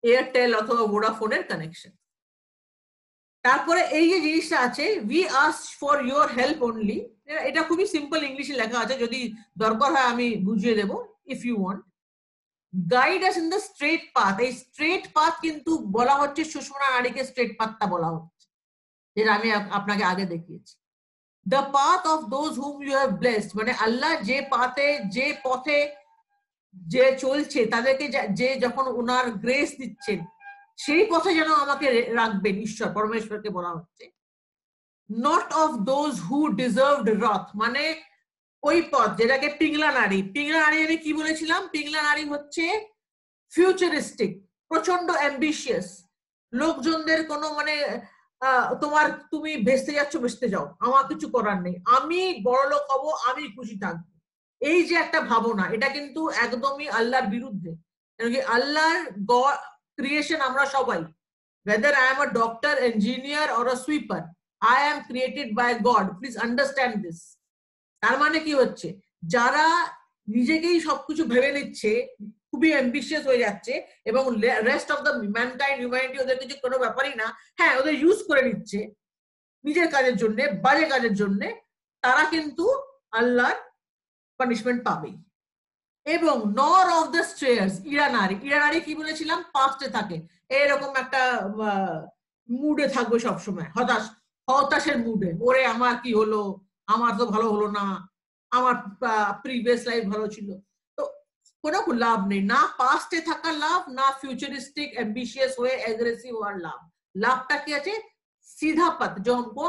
এয়ারটেল অথবা ভোডাফোনের কানেকশন। তারপরে এই যে জিনিসটা আছে, we ask for your help only, এটা খুবই সিম্পল ইংলিশে লেখা আছে, যদি দরকার হয় আমি বুঝিয়ে দেবো, if you want. Guide us in the straight path, এই স্ট্রেট পাথ কিন্তু বলা হচ্ছে সুষমা নারীকে স্ট্রেট পাথটা বলা হচ্ছে, যেটা আমি আপনাকে আগে দেখিয়েছি। The path of those whom you have blessed, মানে আল্লাহ যে পথে যে চলছে, তাদেরকে যে যখন ওনার গ্রেস দিচ্ছেন, সেই পথে যেন আমাকে রাখবেন, ঈশ্বর পরমেশ্বরকে বলা হচ্ছে। Not of those who deserved রথ, মানে ওই পথ যেটাকে পিংলা নারী, আমি কি বলেছিলাম, পিংলা নারী হচ্ছে ফিউচারিস্টিক, প্রচন্ড অ্যাম্বিশিয়াস, লোকজনদের কোনো মানে তুমি ভেস্তে যাচ্ছ, ভেস্তে যাও, আমার কিছু করার নেই, আমি বড়লোক হব, আমি খুশি থাকবো, এই যে একটা ভাবনা, এটা কিন্তু একদমই আল্লাহর বিরুদ্ধে। আল্লাহর ক্রিয়েশন আমরা সবাই, whether I am a doctor, engineer or a sweeper, I am created by God, please understand this। তার মানে কি হচ্ছে, যারা নিজেকেই সবকিছু ভেবে নিচ্ছে, খুবই অ্যাম্বিশিয়াস হয়ে যাচ্ছে, এবং rest of the mankind, humanity ওদের কিছু কোনো ব্যাপারই না, হ্যাঁ ওদের ইউজ করে নিচ্ছে নিজের কাজের জন্য, বাজে কাজের জন্য, তারা কিন্তু আল্লাহর পানিশমেন্ট পাবেই। এবং নর অফ দ্য স্ট্রেয়ার্স, ইরানারি কি বলেছিলাম, পাস্টে থাকে, এরকম একটা মুডে থাকবে সবসময়, হতাশের মুডে, ওরে আমার কি হলো, আমার তো ভালো হলো না, আমার প্রিভিয়াস লাইফ ভালো ছিল। তো কোনো লাভ নেই, না পাস্টে থাকার লাভ, না फ्यूचरिस्टिक एम्बिशियस हुए एग्रेसिव और लाभটা কি আছে, सीधा पथ जो हमको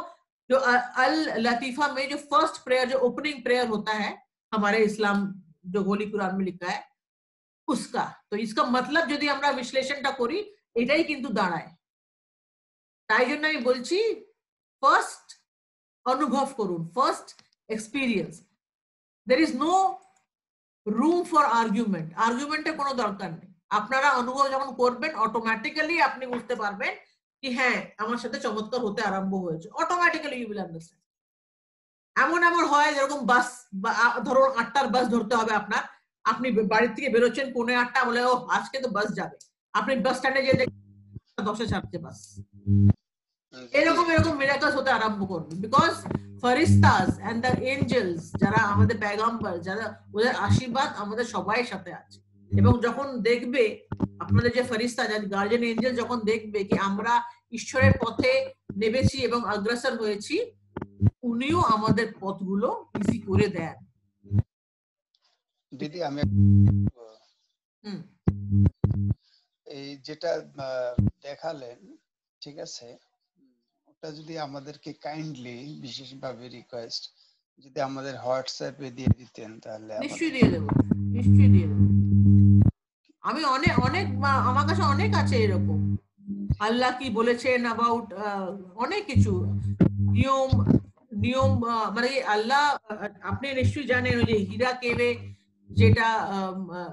जो अल लतीफा में जो फर्स्ट प्रेयर, जो ओपनिंग प्रेयर होता है हमारे इस्लाम जो होली कुरान में लिखा है उसका। तो इसका मतलब যদি আমরা বিশ্লেষণটা করি, এটাই কিন্তু দাঁড়ায়। তাই জন্য আমি বলছি ফার্স্ট অনুভব করুন, first experience. there is no room for argument, আর্গুমেন্টের কোনো দরকার নেই। আপনারা অনুভব যখন করবেন, অটোমেটিক্যালি আপনি বুঝতে পারবেন কি হ্যাঁ আমার সাথে চমৎকার হতে আরম্ভ হয়েছে, অটোমেটিক্যালি ইউ উইল আন্ডারস্ট্যান্ড। এমন হয় যেরকম বাস, ধরুন 8টার বাস ধরতে হবে আপনার, আপনি বাড়ি থেকে বেরোচ্ছেন 8:45 বলে ও আজকে তো বাস যাবে, আপনি বাস স্ট্যান্ডে গিয়ে দেখেন 10-এ ছাড়ছে বাস। এরকম মিরাকলস হতে আরম্ভ করবে, বিকজ ফেরেশতাস এন্ড দ্য এঞ্জেলস, যারা আমাদের পয়গম্বর, যারা ওদের আশীর্বাদ আমাদের সবাই সাথে আছে। এবং যখন দেখবে আপনাদের যে ফেরেশতা, যাদের গার্ডিয়ান এঞ্জেল, যখন দেখবে কি আমরা ঈশ্বরের পথে নেমেছি এবং অগ্রসর হয়েছি, উনিও আমাদের পথগুলো ইজি করে দেন। দিদি আমি এই যেটা দেখালেন, ঠিক আছে, ওটা যদি আমাদেরকে কাইন্ডলি বিশেষভাবে রিকোয়েস্ট যদি আমাদের হোয়াটসঅ্যাপে দিয়ে দিতেন, তাহলে নিশ্চয়ই দিয়ে দেব, নিশ্চয়ই দিয়ে দেব। আমি অনেক আমার কাছে অনেক আছে এরকম, আল্লাহ কি বলেছেন অ্যাবাউট অনেক কিছু নিয়ম মানে আল্লাহ, আপনি নিশ্চয়ই জানেন যে হীরা কেভে যেটা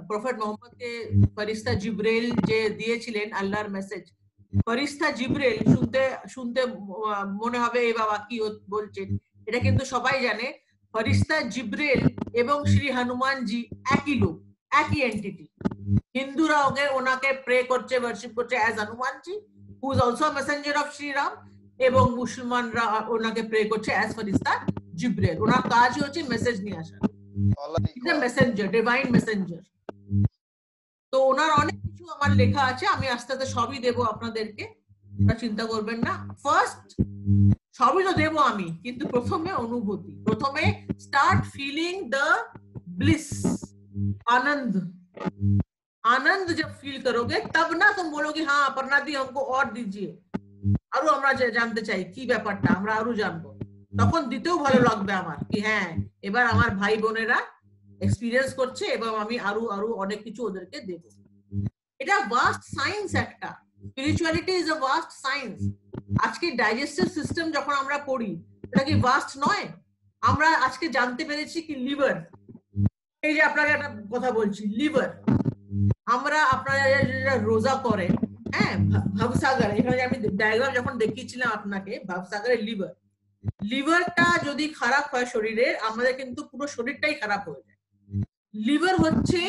প্রফেট মোহাম্মদকে ফেরেশতা জিবরাইল যে দিয়েছিলেন আল্লাহর মেসেজ, ফেরেশতা জিবরাইল শুনতে মনে হবে এই বাবা কি বলছেন, এটা কিন্তু সবাই জানে ফেরেশতা জিবরাইল এবং শ্রী হনুমানজি একই লোক, একই এন্টিটি। হিন্দুরা ওনাকে প্রে করছে, ওয়ার্শিপ করছে as Hanumanji, who is also messenger of Shriram, এবং মুসলমানরা ওনাকে প্রে করছে অ্যাজ ফারিস্তা জিব্রাইল। ওনার কাজই হচ্ছে মেসেজ নিয়ে আসা, মেসেঞ্জার, ডিভাইন মেসেঞ্জার। তো ওনার অনেক কিছু আমার লেখা আছে, আমি আস্তে আস্তে সবই দেবো আপনাদেরকে, চিন্তা করবেন না। ফার্স্ট সবই তো দেবো আমি, কিন্তু প্রথমে অনুভূতি, প্রথমে স্টার্ট ফিলিং দ্য ब्लिस, आनंद। आनंद जब फील करोगे तब ना तुम बोलोगे हाँ अपर्णा दी हमको और दीजिए, আরো আমরা জানতে চাই কি ব্যাপারটা, আমরা আরো জানবো। তখন দিতেও ভালো লাগবে আমার, কি হ্যাঁ এবার আমার ভাই বোনেরা এক্সপিরিয়েন্স করছে এবং আমি আরো আরো অনেক কিছু ওদেরকে দেব। এটা ভাস্ট সায়েন্স, একটা spirituality is a vast science. আজকে ডাইজেস্টিভ সিস্টেম যখন আমরা পড়ি, এটা কি ভাস্ট নয়? আমরা আজকে জানতে পেরেছি কি লিভার, এই যে আপনাকে একটা কথা বলছি, লিভার, আমরা আপনারা রোজা করেন, হ্যাঁ ভবসাগর, এখানে আমি ডায়াগ্রাম যখন দেখিয়েছিলাম আপনাকে, ভবসাগরের লিভার, লিভারটা যদি খারাপ হয় শরীরের, আমাদের কিন্তু পুরো শরীরটাই খারাপ হয়ে যায়। লিভার হচ্ছে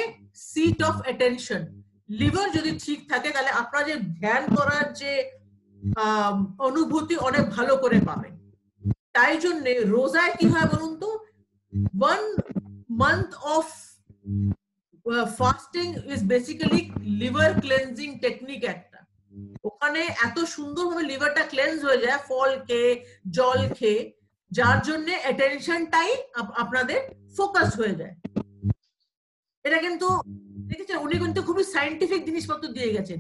সিট অফ অ্যাটেনশন। লিভার যদি ঠিক থাকে তাহলে আপনারা যে ধ্যান করার যে অনুভূতি অনেক ভালো করে পাবেন। তাই জন্য রোজায় কি হয় বলুন তো, 1 month of fasting is basically liver cleansing technique একটা। ওখানে এত সুন্দরভাবে লিভারটা ক্লেন্স হয়ে যায় ফল খেয়ে, জল খেয়ে, যার জন্য অ্যাটেনশনটাই আপনাদের ফোকাস হয়ে যায়। এটা কিন্তু দেখেছেন, উনি কিন্তু খুবই সায়েন্টিফিক জিনিসপত্র দিয়ে গেছেন।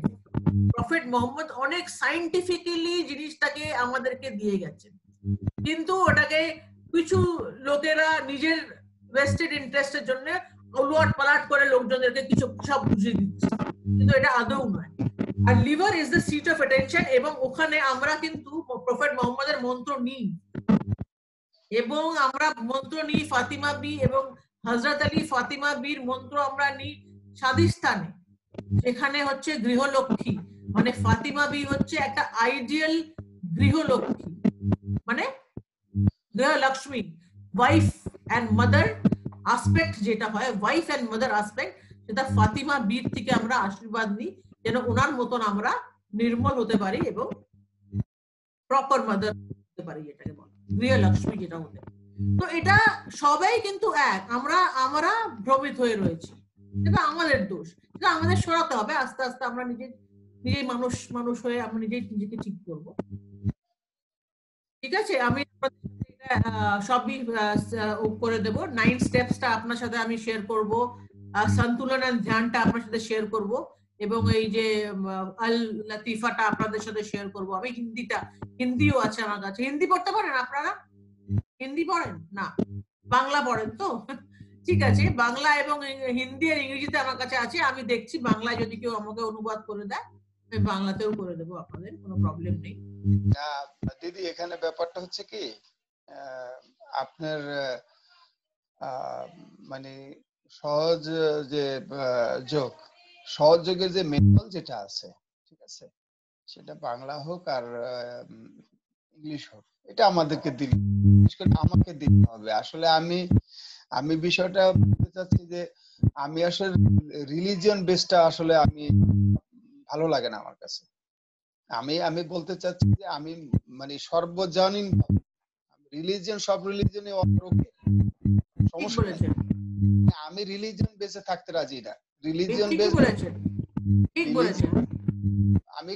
প্রফেট মোহাম্মদ অনেক সায়েন্টিফিক্যালি জিনিসটাকে আমাদেরকে দিয়ে গেছেন, কিন্তু ওটাকে কিছু লোকেরা নিজের ওয়েস্টেড ইন্টারেস্টের জন্য উলট পালট করে লোকজনদেরকে কিছু সব বুঝিয়ে দিচ্ছে, কিন্তু এটা আদৌ নয়। আর liver is the seat of attention, এবং ওখানে আমরা কিন্তু প্রফেট মোহাম্মদের মন্ত্র নিই, এবং আমরা মন্ত্র নিই ফাতিমা বি এবং হযরত আলী ফাতিমা বীর মন্ত্র আমরা নিই স্বাধিস্থানে, যেখানে হচ্ছে গৃহলক্ষ্মী, মানে ফাতিমা বি হচ্ছে একটা আইডিয়াল গৃহলক্ষ্মী, মানে গৃহলক্ষ্মী, ওয়াইফ এন্ড মাদার আসপেক্ট যেটা হয়, ওয়াইফ এন্ড মাদার আসপেক্ট, সেটা ফাতিমা বীর থেকে আমরা আশীর্বাদ নিই, যেন ওনার মতন আমরা নির্মল হতে পারি এবং প্রপার মাদার হতে পারি, যেটাকে বলে গৃহলক্ষ্মী যেটা হতে। তো এটা সবাই কিন্তু এক, আমরা ভ্রমিত হয়ে রয়েছি, এটা আমাদের দোষ, এটা আমাদের সরাতে হবে। আস্তে আস্তে আমরা নিজেই মানুষ হয়ে আমরা নিজেকে ঠিক করব। ঠিক আছে, আমি সবই করে দেব। 9 স্টেপসটা আপনার সাথে আমি শেয়ার করব, সন্তুলন আর ধ্যানটা আপনার সাথে শেয়ার করব, এবং এই যে আল লতিফাটা আপনাদের সাথে শেয়ার করব। আমি হিন্দিও আছে আমার কাছে। হিন্দি পড়তে পারেন আপনারা? হিন্দি পড়েন না, বাংলা পড়েন তো? ঠিক আছে, বাংলা এবং হিন্দি আর ইংরেজিতে আমার কাছে আছে। আমি দেখছি বাংলায় যদি কেউ আমাকে অনুবাদ করে দেয়, আমি বাংলাতেও করে দেবো, আপনাদের কোনো প্রবলেম নেই। দিদি, এখানে ব্যাপারটা হচ্ছে কি, আপনার মানে সহজ যে সহজ যোগের যে ম্যানুয়াল যেটা আছে, ঠিক আছে, সেটা বাংলা হোক আর ইংলিশ হোক, এটা আমাদেরকে আমাকে দিতে হবে। আসলে আমি বিষয়টা বলতে চাচ্ছি যে আমি আসলে রিলিজিয়ন বেসটা আসলে আমি ভালো লাগে না আমার কাছে। আমি বলতে চাচ্ছি যে আমি মানে সর্বজনীন রিলিজিয়ন, সব রিলিজিয়নে ওকে, সমস্যা নেই, আমি রিলিজিয়ন বেসে থাকতে রাজি না। রিলিজিয়ন বেস, ঠিক বলেছেন। আমি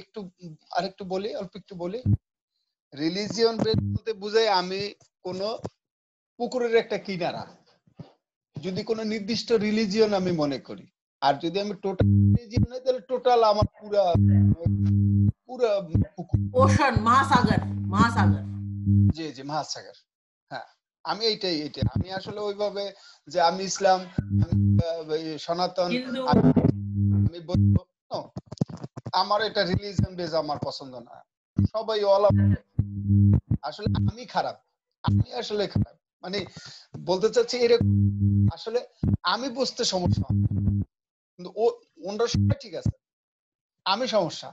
আরেকটু বলি, অল্প একটু বলি। রিলিজিয়ন বেস বলতে বোঝায় আমি কোন পুকুরের একটা কিনারা, যদি কোনো নির্দিষ্ট রিলিজিয়ন আমি মনে করি, আর যদি আমি টোটাল রিলিজিয়ন হয় তাহলে টোটাল আমার পুরো ওশান, মহাসাগর। জি মহাসাগর। হ্যাঁ, আমি এইটাই আমি আসলে ওইভাবে যে আমি ইসলাম, আমি সনাতন, আমি বৌদ্ধ, আমার এটা রিলিজিয়ন বেস আমার পছন্দ না। সবাই আসলে আমি খারাপ, মানে বলতে চাচ্ছি এরকম। আসলে আমি বুঝতে সমস্যা, কিন্তু ওনারা সবাই ঠিক আছে, আমি সমস্যা,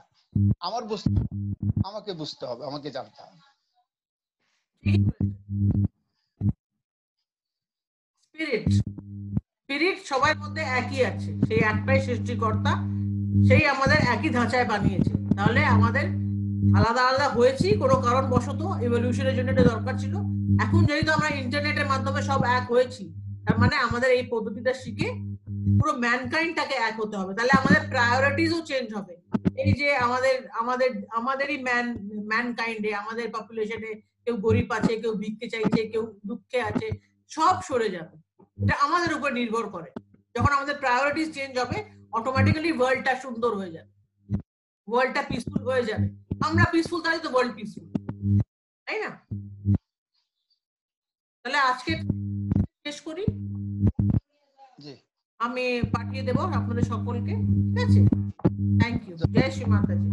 আমাকে বুঝতে হবে, আমাকে জানতে হবে। স্পিরিট সবার মধ্যে একই আছে, সেই একটাই সৃষ্টিকর্তা, সেই আমাদের একই ধাঁচায় বানিয়েছে। তাহলে আমাদের আলাদা আলাদা হয়েছি কোনো কারণ বশত, ইভলিউশনের জন্য এটা দরকার ছিল। এখন যেহেতু আমরা ইন্টারনেটের মাধ্যমে সব এক হয়েছি, তার মানে আমাদের এই পদ্ধতিটা শিখে পুরো ম্যানকাইন্ডটাকে এক হতে হবে, তাহলে আমাদের প্রায়োরিটিসও চেঞ্জ হবে। এই যে আমাদেরই ম্যানকাইন্ডে, আমাদের পপুলেশনে কেউ গরিব আছে, কেউ ভিক্ষে চাইছে, কেউ দুঃখে আছে, সব সরে যাবে। এটা আমাদের উপর নির্ভর করে। যখন আমাদের প্রায়োরিটিস চেঞ্জ হবে, অটোমেটিক্যালি ওয়ার্ল্ডটা সুন্দর হয়ে যাবে, ওয়ার্ল্ডটা পিসফুল হয়ে যাবে। আমরা পিসফুল, তাহলে তো ওয়ার্ল্ড পিসফুল, তাই না? তাহলে আজকে শেষ করি, জি আমি পাঠিয়ে দেবো আপনাদের সকলকে, ঠিক আছে? Thank you. Joy Shri Mataji.